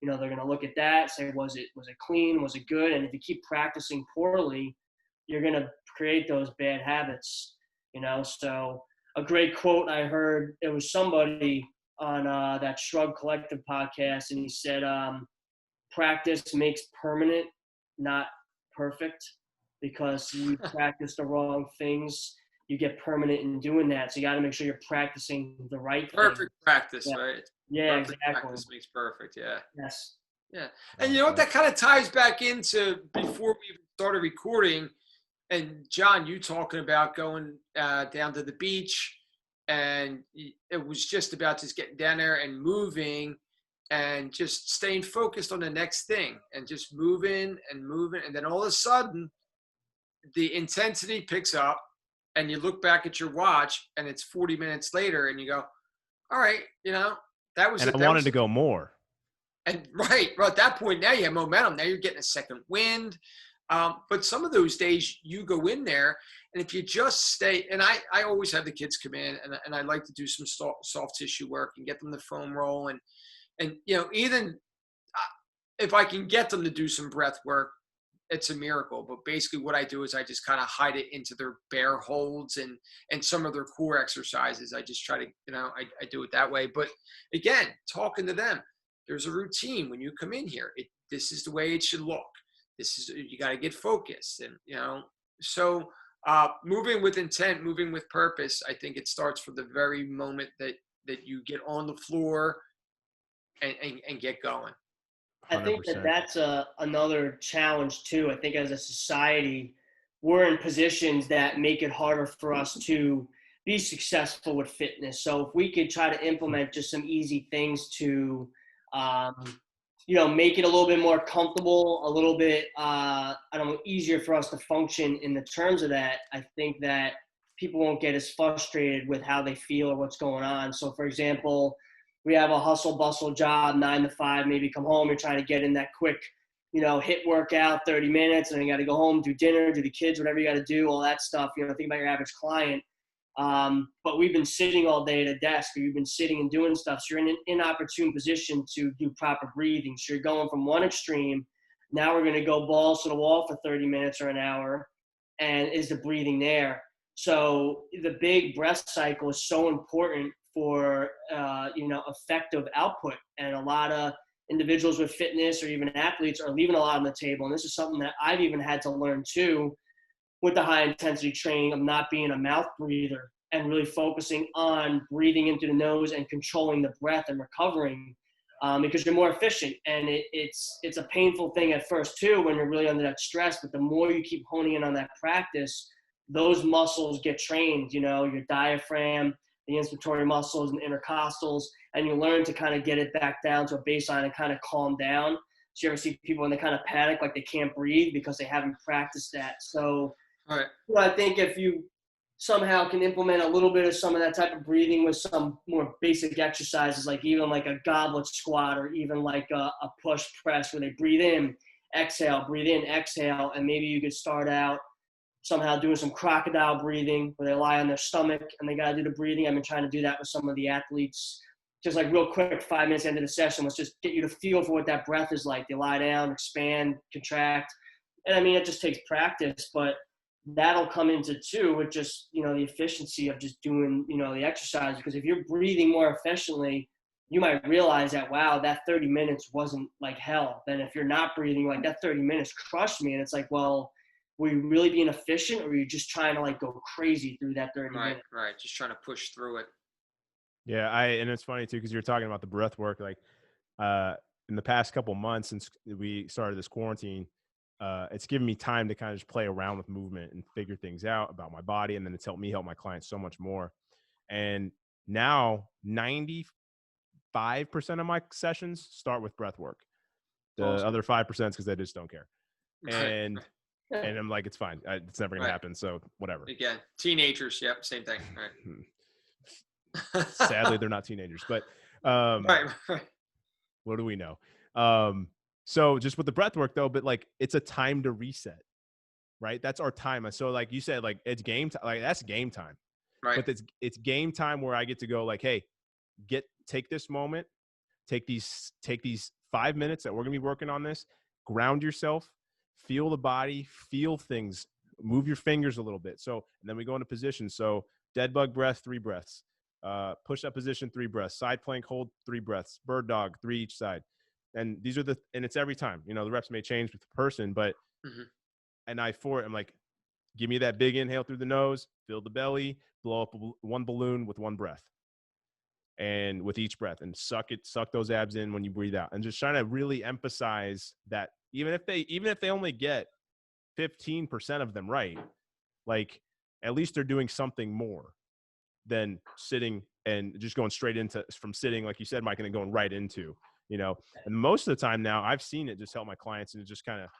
C: They're going to look at that, say, was it clean? Was it good? And if you keep practicing poorly, you're going to create those bad habits, So a great quote I heard, it was somebody on that Shrug Collective podcast, and he said, practice makes permanent, not perfect, because you practice the wrong things, you get permanent in doing that. So you got to make sure you're practicing the right
B: perfect
C: thing.
B: practice,
C: Yeah.
B: right?
C: Yeah,
B: perfect
C: exactly.
B: Practice makes perfect. Yeah.
C: Yes.
B: Yeah. And what that kind of ties back into before we started recording, and John, you talking about going down to the beach, and it was just about just getting down there and moving and just staying focused on the next thing and just moving. And then all of a sudden the intensity picks up, and you look back at your watch and it's 40 minutes later and you go, all right, that was
A: and
B: it.
A: I wanted to go more.
B: And right. Well, at that point, now you have momentum. Now you're getting a second wind. But some of those days you go in there, and if you just stay, and I always have the kids come in, and I like to do some soft tissue work and get them the foam roll. And even if I can get them to do some breath work, it's a miracle. But basically what I do is I just kind of hide it into their bear holds and some of their core exercises. I just try to, I do it that way. But again, talking to them, there's a routine when you come in here. This is the way it should look. You got to get focused. And, so moving with intent, moving with purpose, I think it starts from the very moment that you get on the floor and get going.
C: 100%. I think that's another challenge too. I think as a society, we're in positions that make it harder for us to be successful with fitness. So if we could try to implement just some easy things to, make it a little bit more comfortable, a little bit, easier for us to function in the terms of that, I think that people won't get as frustrated with how they feel or what's going on. So for example, we have a hustle bustle job, 9 to 5, maybe come home, you're trying to get in that quick, HIIT workout, 30 minutes, and then you got to go home, do dinner, do the kids, whatever you got to do, all that stuff. Think about your average client. But we've been sitting all day at a desk, or you've been sitting and doing stuff. So you're in an inopportune position to do proper breathing. So you're going from one extreme. Now we're going to go balls to the wall for 30 minutes or an hour. And is the breathing there? So the big breath cycle is so important for, effective output. And a lot of individuals with fitness or even athletes are leaving a lot on the table. And this is something that I've even had to learn too, with the high intensity training, of not being a mouth breather and really focusing on breathing into the nose and controlling the breath and recovering, because you're more efficient. And it's a painful thing at first too, when you're really under that stress, but the more you keep honing in on that practice, those muscles get trained, you know, your diaphragm, the inspiratory muscles and intercostals, and you learn to kind of get it back down to a baseline and kind of calm down. So you ever see people when they kind of panic, like they can't breathe because they haven't practiced that. So
B: Right.
C: you know, I think if you somehow can implement a little bit of some of that type of breathing with some more basic exercises, like even like a goblet squat or even like a push press where they breathe in, exhale, and maybe you could start out somehow doing some crocodile breathing where they lie on their stomach and they got to do the breathing. I've been trying to do that with some of the athletes. Just like real quick, 5 minutes into the session, let's just get you to feel for what that breath is like. They lie down, expand, contract. And I mean, it just takes practice, but that'll come into too with just, you know, the efficiency of just doing, you know, the exercise. Because if you're breathing more efficiently, you might realize that, wow, that 30 minutes wasn't like hell. Then if you're not breathing, like that 30 minutes crushed me. And it's like, well, were you really being efficient or were you just trying to like go crazy through that 30 minutes?
B: Right. Just trying to push through it.
A: Yeah. And it's funny too, because you're talking about the breath work, like in the past couple months since we started this quarantine, it's given me time to kind of just play around with movement and figure things out about my body. And then it's helped me help my clients so much more. And now 95% of my sessions start with breath work. The other 5% is because they just don't care. And and I'm like, it's fine. It's never going to happen. So whatever.
B: Again, teenagers. Yep. Same thing. Right.
A: Sadly, they're not teenagers, but
B: right.
A: What do we know? So just with the breath work though, but like it's a time to reset, right? That's our time. So like you said, like it's game time. Like that's game time,
B: right?
A: But it's game time where I get to go like, hey, take this moment, take these 5 minutes that we're gonna be working on this. Ground yourself, feel the body, feel things, move your fingers a little bit. So and then we go into position. So dead bug breath, 3 breaths. Push up position, 3 breaths. Side plank hold, 3 breaths. Bird dog, 3 each side. And these are and it's every time. You know, the reps may change with the person, but and I'm like, give me that big inhale through the nose, fill the belly, blow up one balloon with 1 breath. And with each breath, and suck those abs in when you breathe out, and just trying to really emphasize that even if they only get 15% of them right, like at least they're doing something more than sitting and just going straight into from sitting, like you said, Mike, and then going right into, you know. And most of the time now I've seen it just help my clients, and it just kind of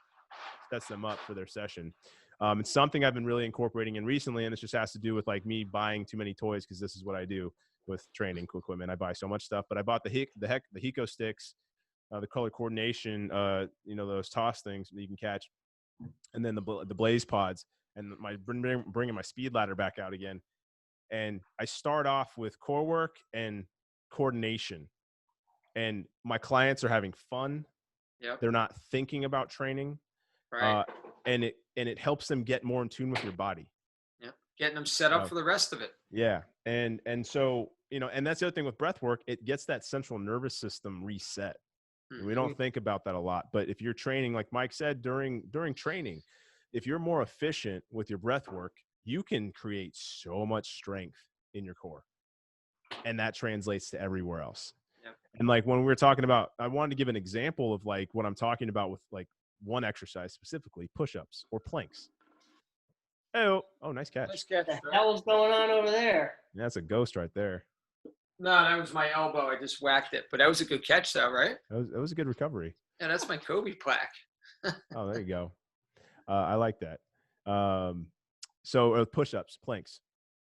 A: sets them up for their session. It's something I've been really incorporating in recently, and it just has to do with like me buying too many toys, because this is what I do with training equipment. I buy so much stuff, but I bought the Hiko sticks, the color coordination, you know, those toss things that you can catch, and then the Blaze pods, and bringing my speed ladder back out again. And I start off with core work and coordination, and my clients are having fun.
B: Yep.
A: They're not thinking about training.
B: Right.
A: And it helps them get more in tune with your body.
B: Yeah. Getting them set up for the rest of it.
A: Yeah. And so, you know, and that's the other thing with breath work, it gets that central nervous system reset. We don't think about that a lot, but if you're training, like Mike said, during training, if you're more efficient with your breath work, you can create so much strength in your core, and that translates to everywhere else.
B: Yep.
A: And like when we were talking about, I wanted to give an example of like what I'm talking about with like one exercise specifically, push-ups or planks. Oh, nice catch.
B: Nice catch.
C: What the hell is going on over there?
A: Yeah, that's a ghost right there.
B: No, that was my elbow. I just whacked it, but that was a good catch, though, right?
A: That was a good recovery.
B: Yeah, that's my Kobe plaque.
A: Oh, there you go. I like that. So push-ups, planks.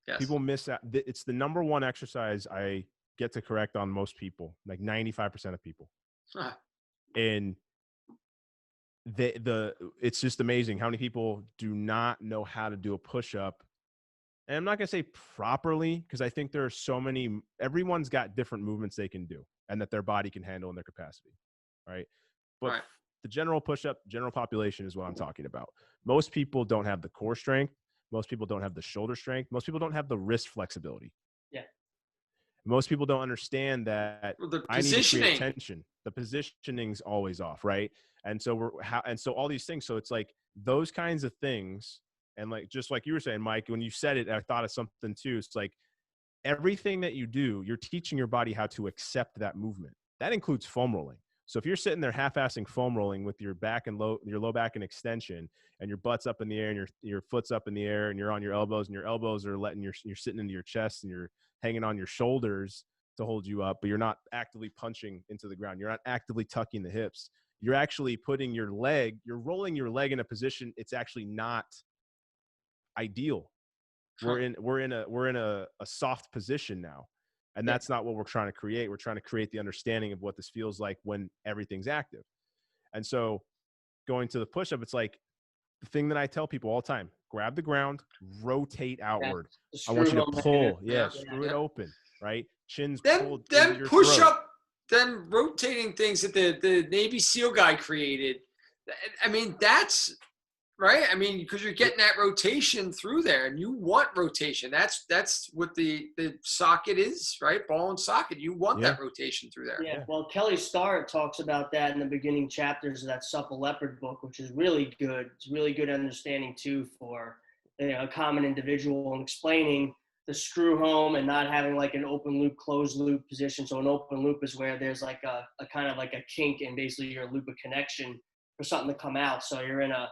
B: Yes.
A: People miss out. It's the number one exercise I get to correct on most people, like 95% of people.
B: Huh.
A: And it's just amazing how many people do not know how to do a push-up. And I'm not going to say properly, because I think there are so many, everyone's got different movements they can do and that their body can handle in their capacity, right? But the general push-up, general population is what I'm talking about. Most people don't have the core strength. Most people don't have the shoulder strength. Most people don't have the wrist flexibility.
C: Yeah.
A: Most people don't understand that I need to create tension. The positioning's always off, right? And so so all these things. So it's like those kinds of things. And like, just like you were saying, Mike, when you said it, I thought of something too. It's like everything that you do, you're teaching your body how to accept that movement. That includes foam rolling. So if you're sitting there half-assing foam rolling with your low back in extension, and your butt's up in the air and your foot's up in the air and you're on your elbows and your elbows are you're sitting into your chest and you're hanging on your shoulders to hold you up, but you're not actively punching into the ground. You're not actively tucking the hips. You're actually you're rolling your leg in a position it's actually not ideal. We're in a soft position now. And that's not what we're trying to create. We're trying to create the understanding of what this feels like when everything's active. And so going to the push-up, it's like the thing that I tell people all the time: grab the ground, rotate outward. I want you to pull. Screw it open, right? Chin's pulled into your
B: push
A: throat.
B: up, then rotating things that the Navy SEAL guy created. I mean, that's right. I mean, because you're getting that rotation through there, and you want rotation. That's what the socket is, right? Ball and socket. You want that rotation through there.
C: Yeah. Well, Kelly Starrett talks about that in the beginning chapters of that Supple Leopard book, which is really good. It's really good understanding too for a common individual, and explaining the screw home and not having like an open loop, closed loop position. So an open loop is where there's like a kind of like a kink in basically your loop of connection for something to come out. So you're in a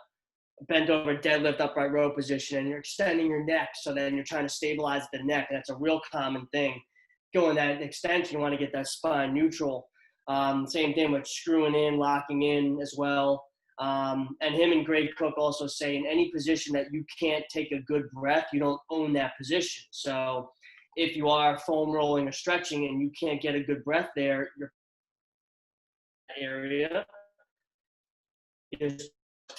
C: bent over deadlift upright row position and you're extending your neck. So then you're trying to stabilize the neck. And that's a real common thing. Going that extension, you want to get that spine neutral. Same thing with screwing in, locking in as well. And him and Greg Cook also say in any position that you can't take a good breath, you don't own that position. So if you are foam rolling or stretching and you can't get a good breath there, your area is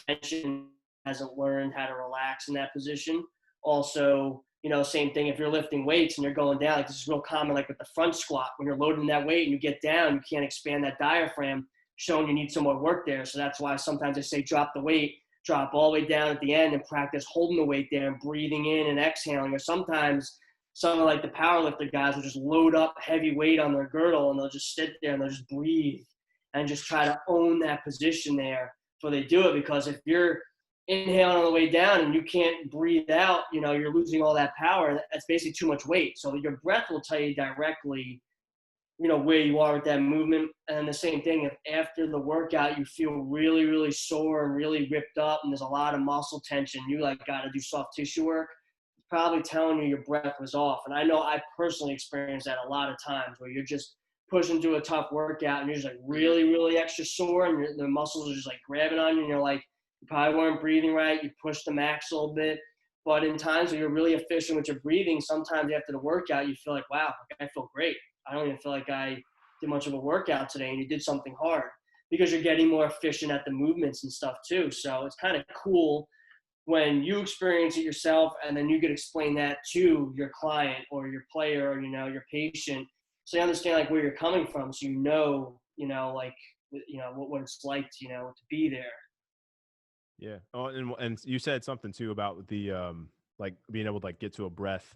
C: tension, hasn't learned how to relax in that position. Also, same thing if you're lifting weights and you're going down, like this is real common, like with the front squat, when you're loading that weight and you get down, you can't expand that diaphragm, showing you need some more work there. So that's why sometimes I say drop the weight, drop all the way down at the end and practice holding the weight there and breathing in and exhaling. Or sometimes some of like the powerlifter guys will just load up heavy weight on their girdle and they'll just sit there and they'll just breathe and just try to own that position there before they do it. Because if you're inhaling on the way down and you can't breathe out, you're losing all that power. That's basically too much weight. So your breath will tell you directly, where you are with that movement. And the same thing, if after the workout you feel really, really sore and really ripped up and there's a lot of muscle tension, you got to do soft tissue work, it's probably telling you your breath was off. And I know I personally experienced that a lot of times where you're just pushing through a tough workout and you're just like really, really extra sore and the muscles are just like grabbing on you and you're like, you probably weren't breathing right. You pushed the max a little bit. But in times where you're really efficient with your breathing, sometimes after the workout, you feel like, wow, I feel great. I don't even feel like I did much of a workout today, and you did something hard because you're getting more efficient at the movements and stuff too. So it's kind of cool when you experience it yourself and then you could explain that to your client or your player or, your patient. So you understand like where you're coming from. So what it's like to be there.
A: Yeah. Oh, and you said something too about the like being able to like get to a breath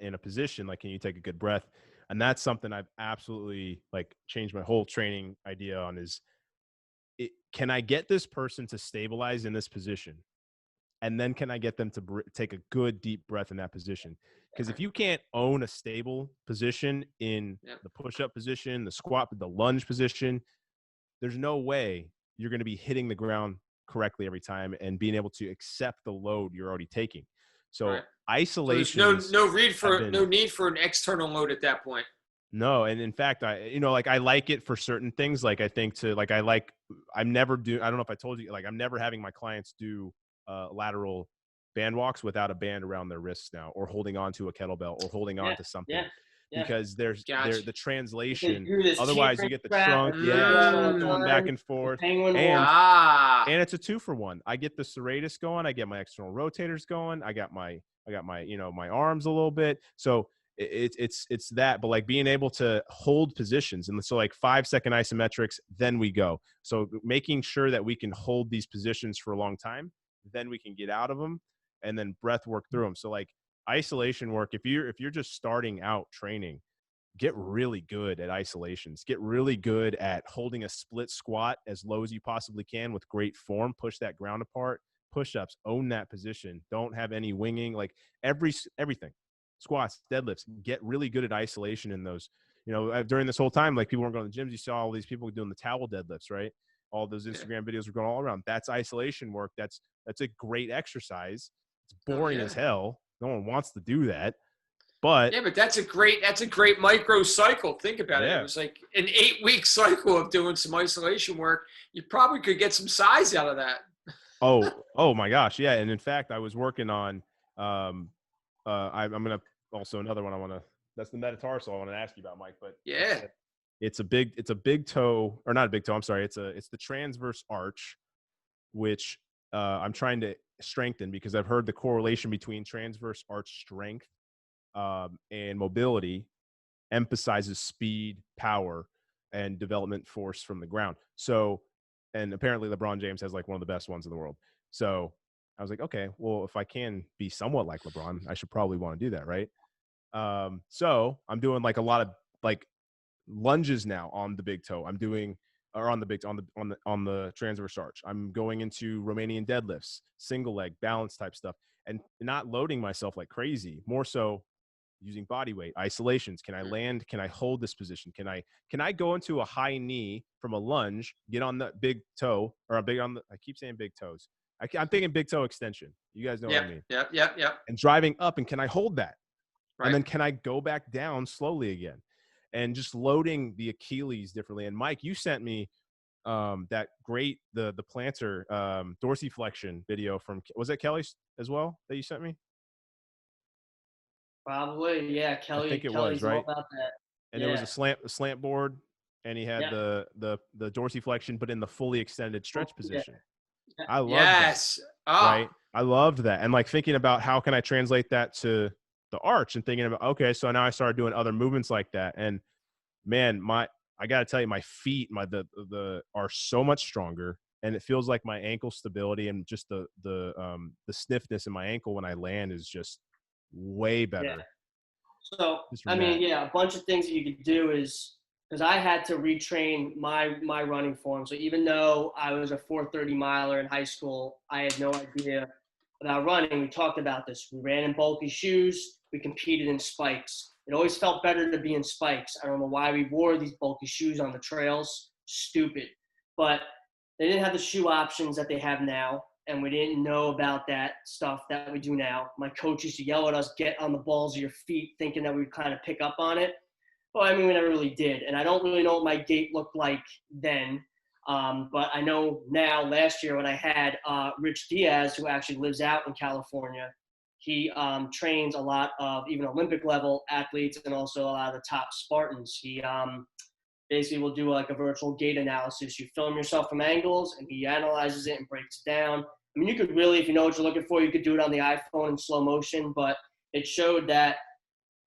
A: in a position. Like, can you take a good breath? And that's something I've absolutely like changed my whole training idea on. Is can I get this person to stabilize in this position, and then can I get them to take a good deep breath in that position? Because if you can't own a stable position in the push-up position, the squat, the lunge position, there's no way you're going to be hitting the ground correctly every time and being able to accept the load you're already taking. So isolation.
B: So there's no need for an external load at that point.
A: No, and in fact, I like it for certain things. Like I think I don't know if I told you, like I'm never having my clients do lateral band walks without a band around their wrists now, or holding on to a kettlebell or holding on to something. Because there's the translation. Otherwise, you get the trunk, going back and forth, and it's a 2-for-1. I get the serratus going, I get my external rotators going, I got my my arms a little bit. So it's that, but like being able to hold positions, and so like 5-second isometrics, then we go. So making sure that we can hold these positions for a long time, then we can get out of them, and then breath work through them. So like isolation work, if you're just starting out training, get really good at isolations, get really good at holding a split squat as low as you possibly can with great form, push that ground apart, push-ups, own that position, don't have any winging, like everything, squats, deadlifts, get really good at isolation in those during this whole time, like people weren't going to the gyms. You saw all these people doing the towel deadlifts, right? All those Instagram videos were going all around. That's isolation work. That's a great exercise. It's boring as hell. No one wants to do that. But
B: but that's a great micro cycle. Think about it. It was like an 8-week cycle of doing some isolation work. You probably could get some size out of that.
A: Oh my gosh. Yeah. And in fact, I was working on, I'm going to also another one that's the metatarsal I want to ask you about, Mike, but it's a big toe, or not a big toe. I'm sorry. It's the transverse arch, which I'm trying to strengthen because I've heard the correlation between transverse arch strength and mobility emphasizes speed, power, and development force from the ground. So, and apparently LeBron James has like one of the best ones in the world. So I was like, okay, well, if I can be somewhat like LeBron, I should probably want to do that, right? So I'm doing like a lot of like lunges now on the big toe. I'm doing on the transverse arch. I'm going into Romanian deadlifts, single leg, balance type stuff, and not loading myself like crazy. More so using body weight, isolations. Can I land? Can I hold this position? Can I go into a high knee from a lunge, get on the big toe, or I keep saying big toes. I'm thinking big toe extension. You guys know what I mean?
B: Yeah.
A: And driving up, and can I hold that?
B: Right.
A: And then can I go back down slowly again? And just loading the Achilles differently. And Mike, you sent me that great, the plantar dorsiflexion video from, was that Kelly as well that you sent me?
C: Probably, yeah.
A: I think it
C: Kelly's
A: was, right?
C: all about that.
A: And it was a slant board, and he had the dorsiflexion, but in the fully extended stretch position. I love that. Right? I loved that. And like thinking about how can I translate that to the arch, and thinking about, okay, so now I started doing other movements like that. And man, I got to tell you, my feet, the are so much stronger, and it feels like my ankle stability and just the stiffness in my ankle when I land is just way better.
C: Yeah. So, I mean, a bunch of things that you could do is, because I had to retrain my running form. So even though I was a 4:30 miler in high school, I had no idea about running. We talked about this. We ran in bulky shoes. We competed in spikes. It always felt better to be in spikes. I don't know why we wore these bulky shoes on the trails. Stupid. But they didn't have the shoe options that they have now, and we didn't know about that stuff that we do now. My coach used to yell at us, get on the balls of your feet, thinking that we'd kind of pick up on it. Well, I mean, we never really did. And I don't really know what my gait looked like then. But I know now, last year when I had Rich Diaz, who actually lives out in California, he trains a lot of even Olympic level athletes and also a lot of the top Spartans. He basically will do like a virtual gait analysis. You film yourself from angles and he analyzes it and breaks it down. I mean, you could really, if you know what you're looking for, you could do it on the iPhone in slow motion, but it showed that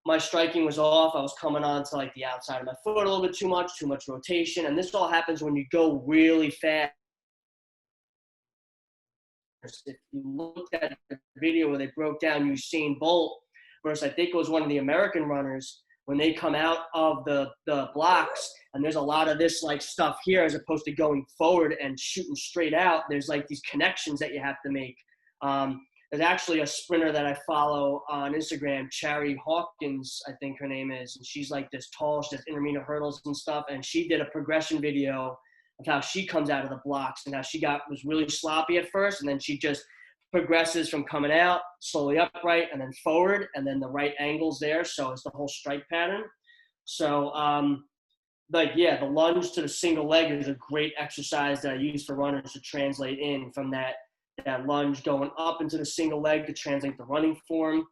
C: my striking was off. I was coming on to like the outside of my foot a little bit too much rotation. And this all happens when you go really fast. If you looked at the video where they broke down Usain Bolt versus, I think it was one of the American runners, when they come out of the blocks, and there's a lot of this like stuff here as opposed to going forward and shooting straight out, there's like these connections that you have to make. There's actually a sprinter that I follow on Instagram, Cherry Hawkins, I think her name is, and she's like this tall, she does intermediate hurdles and stuff, and she did a progression video of how she comes out of the blocks and how she was really sloppy at first, and then she just progresses from coming out slowly upright and then forward, and then the right angles there, so it's the whole strike pattern. So the lunge to the single leg is a great exercise that I use for runners to translate in from that lunge going up into the single leg to translate the running form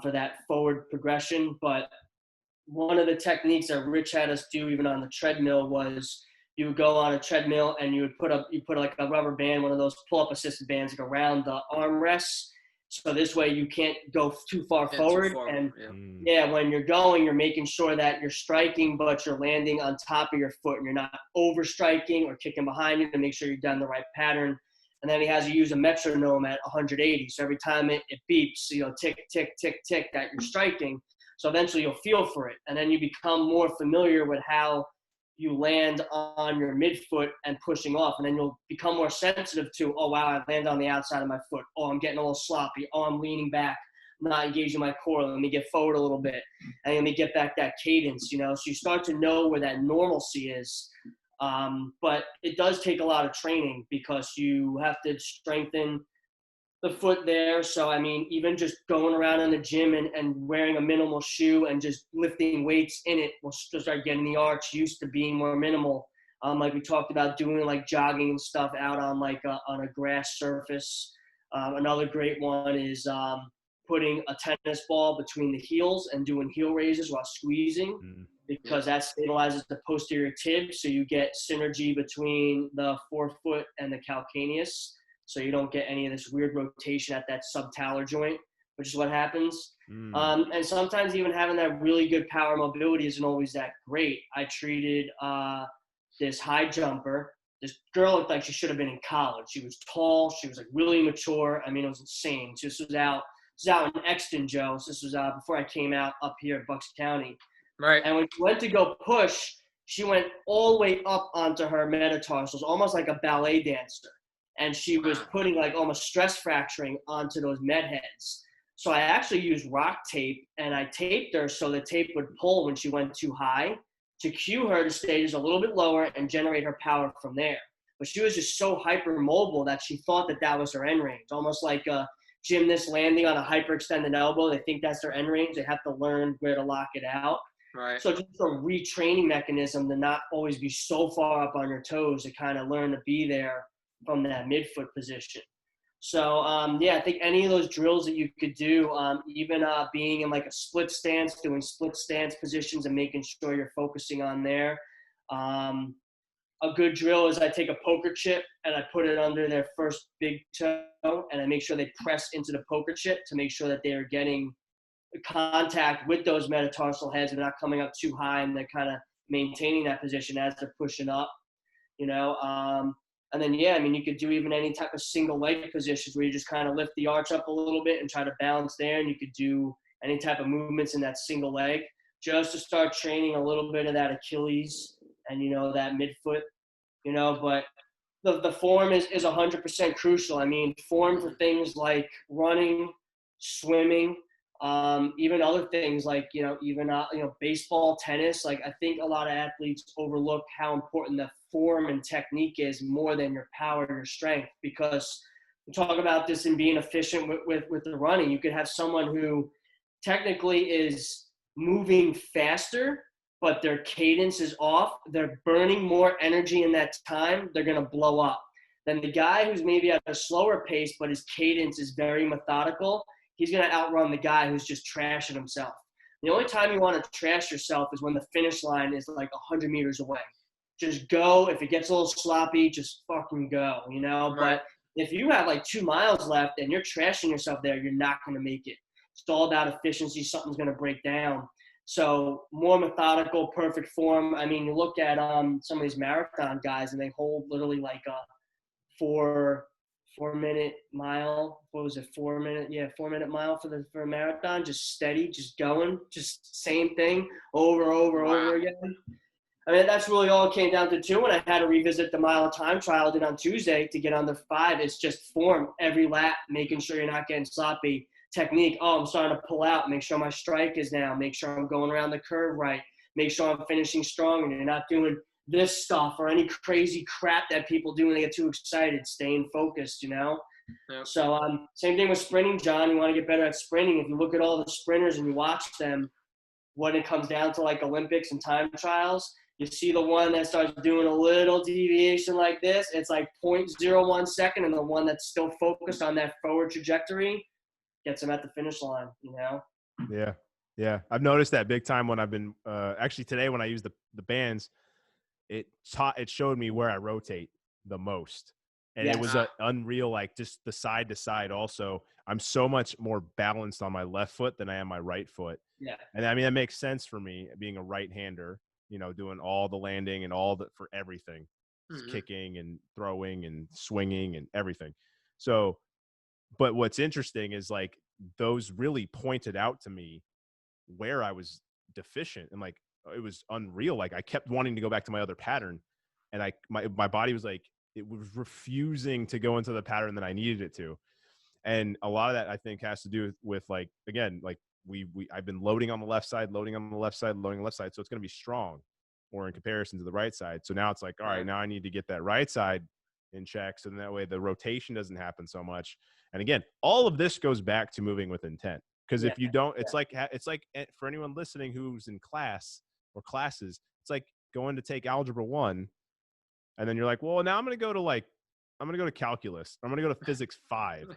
C: for that forward progression. But one of the techniques that Rich had us do even on the treadmill was you would go on a treadmill and you would put like a rubber band, one of those pull-up assisted bands, like around the armrests. So this way you can't go too far forward. And when you're going, you're making sure that you're striking, but you're landing on top of your foot and you're not over striking or kicking behind you to make sure you're done the right pattern. And then he has you use a metronome at 180. So every time it beeps, tick, tick, tick, tick, that you're striking. So eventually you'll feel for it. And then you become more familiar with how you land on your midfoot and pushing off. And then you'll become more sensitive to, oh, wow, I land on the outside of my foot. Oh, I'm getting a little sloppy. Oh, I'm leaning back. not engaging my core. Let me get forward a little bit, and let me get back that cadence, you know. So you start to know where that normalcy is. But it does take a lot of training because you have to strengthen the foot there. So, I mean, even just going around in the gym and wearing a minimal shoe and just lifting weights in it will start getting the arch used to being more minimal. Like we talked about doing like jogging and stuff out on like on a grass surface. Another great one is putting a tennis ball between the heels and doing heel raises while squeezing, because that stabilizes the posterior tib. So you get synergy between the forefoot and the calcaneus. So you don't get any of this weird rotation at that subtalar joint, which is what happens. And sometimes even having that really good power mobility isn't always that great. I treated this high jumper. This girl looked like she should have been in college. She was tall. She was like really mature. I mean, it was insane. So this was out in Exton, Joe. So this was before I came out up here at Bucks County.
B: Right.
C: And when she went to go push, she went all the way up onto her metatarsals, almost like a ballet dancer. And she was putting like almost stress fracturing onto those med heads. So I actually used rock tape, and I taped her so the tape would pull when she went too high to cue her to stay just a little bit lower and generate her power from there. But she was just so hypermobile that she thought that that was her end range, almost like a gymnast landing on a hyperextended elbow. They think that's their end range. They have to learn where to lock it out.
B: Right.
C: So just a retraining mechanism to not always be so far up on your toes, to kind of learn to be there from that midfoot position. So, I think any of those drills that you could do, even being in like a split stance, doing split stance positions and making sure you're focusing on there. A good drill is I take a poker chip and I put it under their first big toe, and I make sure they press into the poker chip to make sure that they are getting contact with those metatarsal heads and not coming up too high, and they're kind of maintaining that position as they're pushing up, you know. And then, you could do even any type of single leg positions where you just kind of lift the arch up a little bit and try to balance there. And you could do any type of movements in that single leg just to start training a little bit of that Achilles and, that midfoot, but the form is 100% crucial. I mean, form for things like running, swimming, even other things like, baseball, tennis. Like, I think a lot of athletes overlook how important the form and technique is more than your power and your strength, because we talk about this in being efficient with the running. You could have someone who technically is moving faster, but their cadence is off. They're burning more energy in that time. They're going to blow up. Then the guy who's maybe at a slower pace, but his cadence is very methodical, he's going to outrun the guy who's just trashing himself. The only time you want to trash yourself is when the finish line is like 100 meters away. Just go. If it gets a little sloppy, just fucking go, Right. But if you have like 2 miles left and you're trashing yourself there, you're not going to make it. It's all about efficiency. Something's going to break down. So more methodical, perfect form. I mean, you look at some of these marathon guys, and they hold literally like a 4-minute mile. What was it? 4 minute? Yeah, 4-minute mile for a marathon. Just steady, just going, just same thing over again. I mean, that's really all it came down to too. When I had to revisit the mile time trial I did on Tuesday to get under 5, it's just form every lap, making sure you're not getting sloppy. Technique. Oh, I'm starting to pull out. Make sure my strike is down. Make sure I'm going around the curve right. Make sure I'm finishing strong, and you're not doing this stuff or any crazy crap that people do when they get too excited. Staying focused, Yep. So same thing with sprinting, John. You want to get better at sprinting. If you look at all the sprinters and you watch them, when it comes down to like Olympics and time trials, you see the one that starts doing a little deviation like this. It's like 0.01 second, and the one that's still focused on that forward trajectory gets them at the finish line,
A: Yeah. I've noticed that big time when I've been actually today when I use the bands, it showed me where I rotate the most. And It was unreal, like just the side to side also. I'm so much more balanced on my left foot than I am my right foot.
C: Yeah.
A: And I mean, that makes sense for me being a right-hander, doing all the landing and for everything, kicking and throwing and swinging and everything. So, but what's interesting is like those really pointed out to me where I was deficient, and like it was unreal. Like I kept wanting to go back to my other pattern, and my body was like, it was refusing to go into the pattern that I needed it to. And a lot of that I think has to do with like, again, like I've been loading on the left side, loading on the left side, loading on the left side. So it's going to be strong or in comparison to the right side. So now it's like, all right, now I need to get that right side in check. So then that way the rotation doesn't happen so much. And again, all of this goes back to moving with intent. Because if you don't, it's like for anyone listening who's in class or classes, it's like going to take algebra 1. And then you're like, well, now I'm going to go to calculus. I'm going to go to physics 5.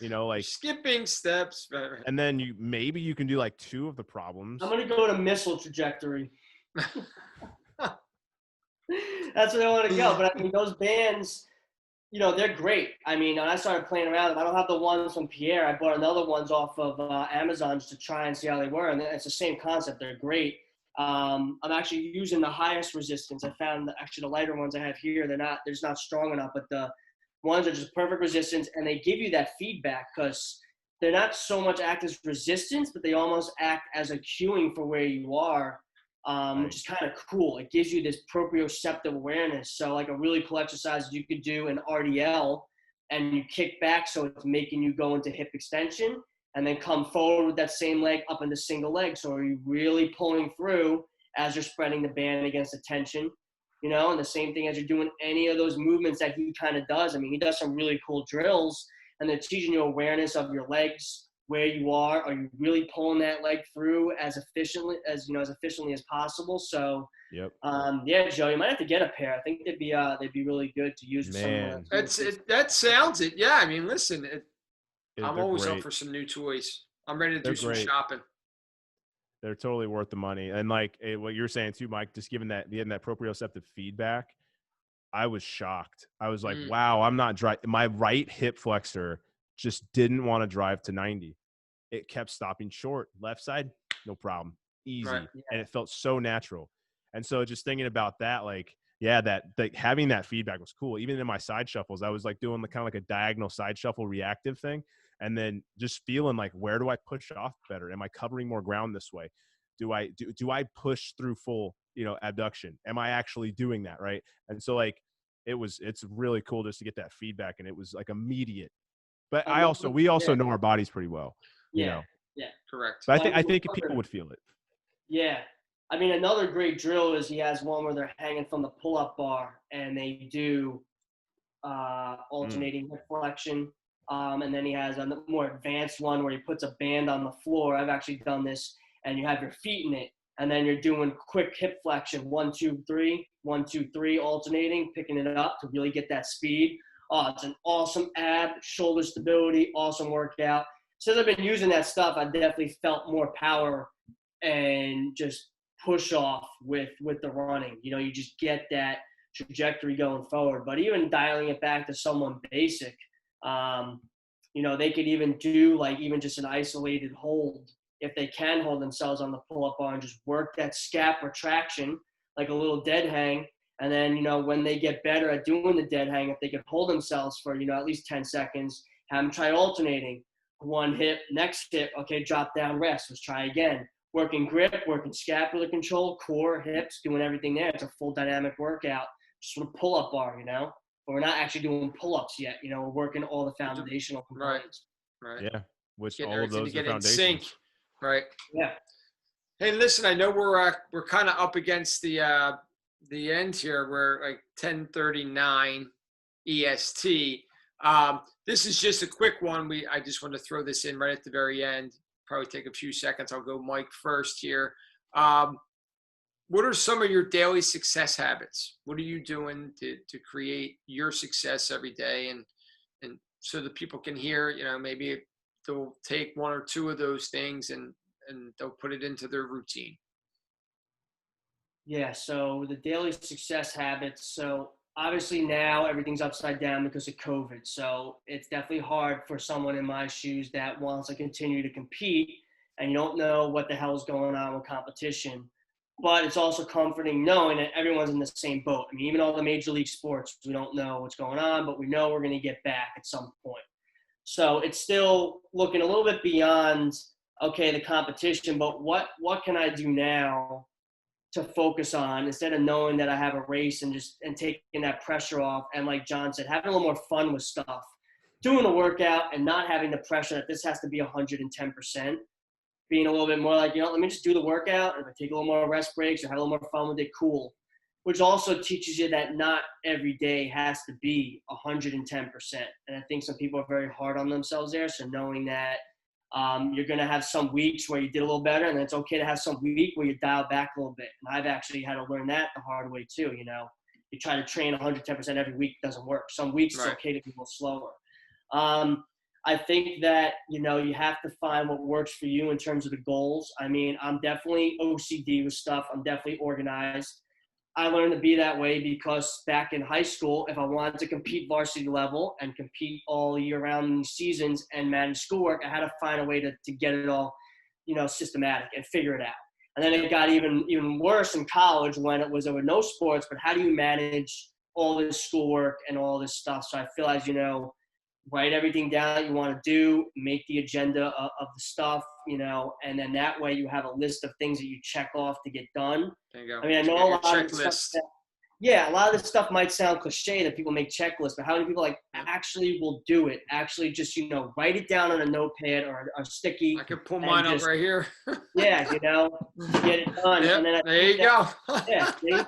A: You know, like
B: skipping steps.
A: And then maybe you can do like 2 of the problems.
C: I'm going to go to missile trajectory. That's where I want to go. But I mean, those bands, you know, they're great. I mean, when I started playing around, I don't have the ones from Pierre. I bought another ones off of Amazon just to try and see how they were. And it's the same concept. They're great. I'm actually using the highest resistance. I found the lighter ones I have here, they're just not strong enough, but the ones are just perfect resistance, and they give you that feedback because they're not so much act as resistance, but they almost act as a cueing for where you are, which is kind of cool. It gives you this proprioceptive awareness. So like a really cool exercise you could do in RDL, and you kick back so it's making you go into hip extension and then come forward with that same leg up into single leg. So are you really pulling through as you're spreading the band against the tension? You know, and the same thing as you're doing any of those movements that he kind of does. I mean, he does some really cool drills, and they're teaching you awareness of your legs, where you are. Are you really pulling that leg through as efficiently as possible? So, yeah, Joe, you might have to get a pair. I think they'd be really good to use.
A: Man,
B: that sounds it. Yeah, I mean, listen, I'm always
A: great.
B: up for some new toys. I'm ready to do some
A: great.
B: shopping.
A: They're totally worth the money. And like what you're saying too, Mike, just getting that proprioceptive feedback, I was shocked. I was like, wow, I'm not my right hip flexor just didn't want to drive to 90. It kept stopping short. Left side, no problem. Easy. Right. And it felt so natural. And so just thinking about that, like, yeah, that having that feedback was cool. Even in my side shuffles, I was like doing the kind of like a diagonal side shuffle reactive thing. And then just feeling like, where do I push off better? Am I covering more ground this way? Do I push through full, abduction? Am I actually doing that? Right. And so like, it's really cool just to get that feedback, and it was like immediate. But we also know our bodies pretty well.
C: Yeah.
B: Correct.
A: But I think people would feel it.
C: Yeah. I mean, another great drill is he has one where they're hanging from the pull-up bar, and they do alternating hip flexion. And then he has a more advanced one where he puts a band on the floor. I've actually done this, and you have your feet in it, and then you're doing quick hip flexion, 1, 2, 3, 1, 2, 3, alternating, picking it up to really get that speed. Oh, it's an awesome ab, shoulder stability, awesome workout. Since I've been using that stuff, I definitely felt more power and just push off with the running. You just get that trajectory going forward. But even dialing it back to someone basic, they could even do like even just an isolated hold if they can hold themselves on the pull-up bar and just work that scap retraction like a little dead hang. And then, when they get better at doing the dead hang, if they could hold themselves for, at least 10 seconds, have them try alternating. One hip, next hip, okay, drop down, rest. Let's try again. Working grip, working scapular control, core, hips, doing everything there. It's a full dynamic workout. Just with a pull-up bar, But we're not actually doing pull-ups yet. We're working all the foundational components.
B: Right.
A: Yeah. Which
B: getting
A: all of those are foundations.
B: Sync. Right.
C: Yeah.
B: Hey, listen, I know we're kind of up against the end here. We're like 10:39 EST. This is just a quick one. I just want to throw this in right at the very end. Probably take a few seconds. I'll go Mike first here. What are some of your daily success habits? What are you doing to create your success every day? And so that people can hear, maybe they'll take 1 or 2 of those things and they'll put it into their routine.
C: Yeah. So the daily success habits. So obviously now everything's upside down because of COVID. So it's definitely hard for someone in my shoes that wants to continue to compete and you don't know what the hell is going on with competition. But it's also comforting knowing that everyone's in the same boat. I mean, even all the major league sports, we don't know what's going on, but we know we're going to get back at some point. So it's still looking a little bit beyond, okay, the competition, but what can I do now to focus on instead of knowing that I have a race and taking that pressure off. And like John said, having a little more fun with stuff. doing a workout and not having the pressure that this has to be 110%, being a little bit more like, let me just do the workout. And if I take a little more rest breaks or have a little more fun with it, cool. Which also teaches you that not every day has to be 110%. And I think some people are very hard on themselves there. So knowing that you're going to have some weeks where you did a little better, and it's okay to have some week where you dial back a little bit. And I've actually had to learn that the hard way too. You try to train 110% every week, doesn't work. Some weeks it's okay to be a little slower. I think that, you have to find what works for you in terms of the goals. I mean, I'm definitely OCD with stuff. I'm definitely organized. I learned to be that way because back in high school, if I wanted to compete varsity level and compete all year round in seasons and manage schoolwork, I had to find a way to get it all, systematic and figure it out. And then it got even worse in college when there were no sports, but how do you manage all this schoolwork and all this stuff? So I feel as write everything down that you want to do, make the agenda of the stuff, and then that way you have a list of things that you check off to get done.
B: There you go.
C: I mean, I know a lot of stuff a lot of this stuff might sound cliche that people make checklists, but how many people actually will do it? Actually just, write it down on a notepad or a sticky.
B: I can pull mine up right here.
C: Get it done.
B: Yep,
C: And then
B: there you go.
C: See?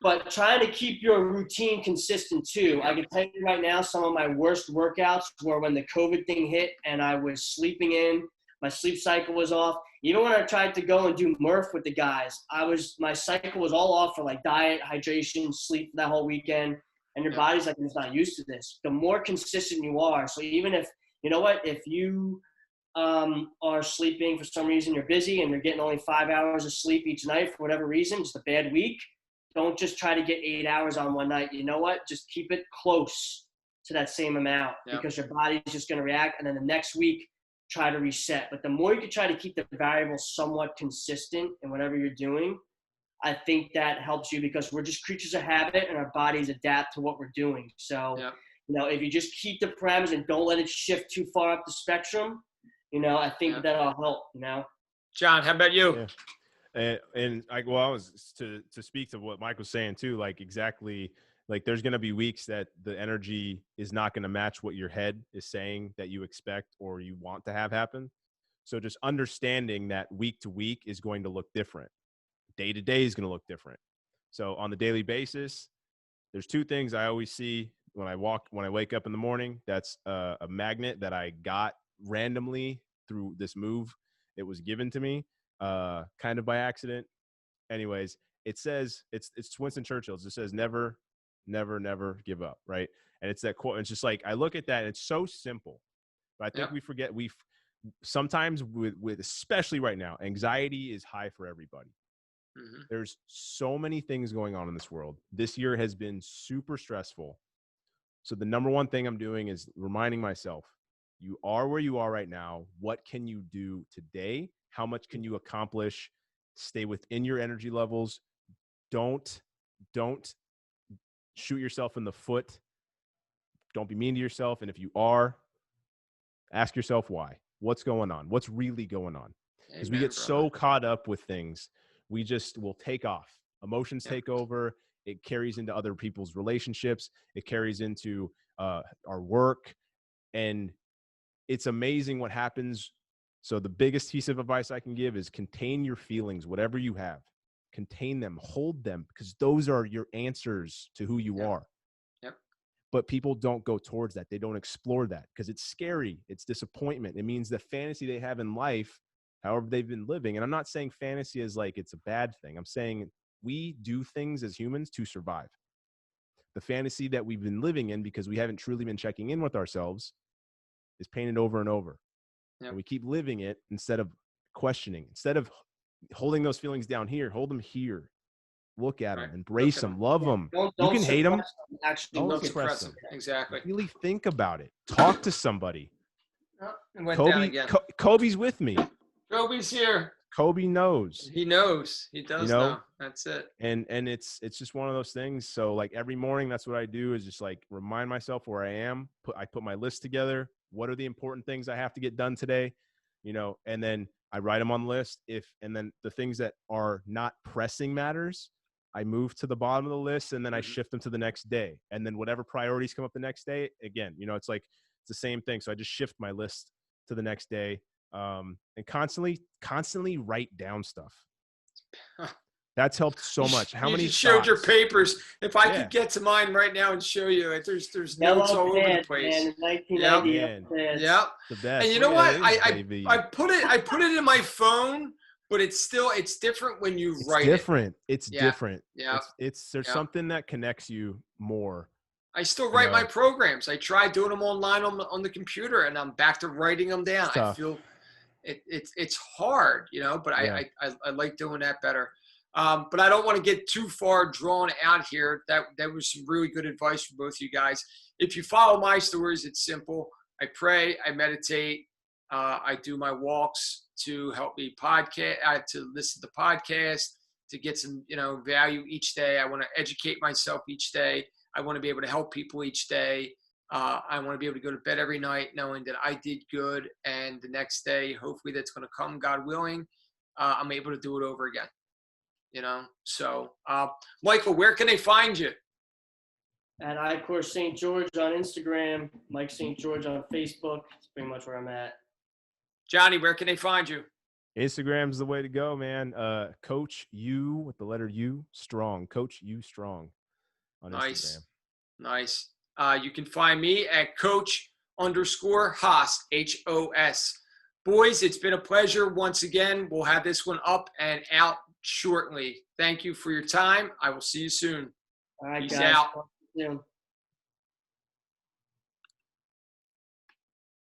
C: But trying to keep your routine consistent too. I can tell you right now, some of my worst workouts were when the COVID thing hit and I was sleeping in. My sleep cycle was off. Even when I tried to go and do Murph with the guys, my cycle was all off for like diet, hydration, sleep that whole weekend. And your body's like, it's not used to this. The more consistent you are. So even if, if you are sleeping for some reason, you're busy and you're getting only 5 hours of sleep each night for whatever reason, just a bad week. Don't just try to get 8 hours on one night. You know what? Just keep it close to that same amount because your body's just going to react. And then the next week, try to reset. But the more you can try to keep the variables somewhat consistent in whatever you're doing, I think that helps you because we're just creatures of habit and our bodies adapt to what we're doing. So, if you just keep the parameters and don't let it shift too far up the spectrum, I think that'll help,
B: John, how about you?
A: Yeah. And I was to speak to what Mike was saying too, like exactly, like there's going to be weeks that the energy is not going to match what your head is saying that you expect or you want to have happen. So just understanding that week to week is going to look different. Day to day is going to look different. So on the daily basis, there's two things I always see when I wake up in the morning. That's a magnet that I got randomly through this move. It was given to me. Kind of by accident. Anyways, it says it's Winston Churchill's. It says never give up, right? And it's that quote. It's just like I look at that and it's so simple. But I think we forget sometimes with especially right now, anxiety is high for everybody. Mm-hmm. There's so many things going on in this world. This year has been super stressful. So the number one thing I'm doing is reminding myself, you are where you are right now. What can you do today? How much can you accomplish? Stay within your energy levels. Don't shoot yourself in the foot. Don't be mean to yourself. And if you are, ask yourself why. What's going on? What's really going on? Because we get so caught up with things, we just will take off. Emotions take over. It carries into other people's relationships. It carries into our work. And it's amazing what happens. So the biggest piece of advice I can give is contain your feelings, whatever you have. Contain them, hold them, because those are your answers to who you are.
B: Yep.
A: But people don't go towards that. They don't explore that because it's scary. It's disappointment. It means the fantasy they have in life, however they've been living. And I'm not saying fantasy is like it's a bad thing. I'm saying we do things as humans to survive. The fantasy that we've been living in because we haven't truly been checking in with ourselves is painted over and over. Yep. And we keep living it instead of questioning, instead of holding those feelings down here, hold them here. Look at them, embrace them, love them. You can hate them.
C: Actually,
A: don't
C: look
A: suppress them.
B: Exactly.
A: Really think about it. Talk to somebody.
B: Kobe,
A: Kobe's with me.
B: Kobe's here.
A: Kobe knows.
B: He knows. He does know. That's it.
A: And it's just one of those things. So like every morning, that's what I do is just like remind myself where I am. I put my list together. What are the important things I have to get done today? And then I write them on the list. And then the things that are not pressing matters, I move to the bottom of the list and then I shift them to the next day. And then whatever priorities come up the next day, again, it's like It's the same thing. So I just shift my list to the next day, and constantly write down stuff. That's helped so much. How many
B: just showed your
A: thoughts?
B: papers. If I could get to mine right now and show you, there's notes all over the place.
C: Man, 1990.
B: Yep.
A: The best.
B: And you know what? I put it in my phone, but it's different when you write it.
A: It's different.
B: Yeah.
A: There's something that connects you more.
B: I still write my programs. I try doing them online on the computer, and I'm back to writing them down. I feel it's hard, but I like doing that better. But I don't want to get too far drawn out here. That was some really good advice from both of you guys. If you follow my stories, it's simple. I pray, I meditate, I do my walks to help me to listen to podcasts, to get some, value each day. I want to educate myself each day. I want to be able to help people each day. I want to be able to go to bed every night knowing that I did good, and the next day, hopefully that's going to come, God willing, I'm able to do it over again. So Michael, where can they find you?
C: At I Course St. George on Instagram, Mike St. George on Facebook. That's pretty much where I'm at.
B: Johnny, where can they find you?
A: Instagram's the way to go, man. Coach U with the letter U strong. Coach U strong on Instagram.
B: Nice. You can find me at Coach_Haas, HOS. Boys, it's been a pleasure once again. We'll have this one up and out shortly. Thank you for your time. I will see you soon.
C: All right,
B: Peace
C: guys.
B: out.
C: Talk to you soon.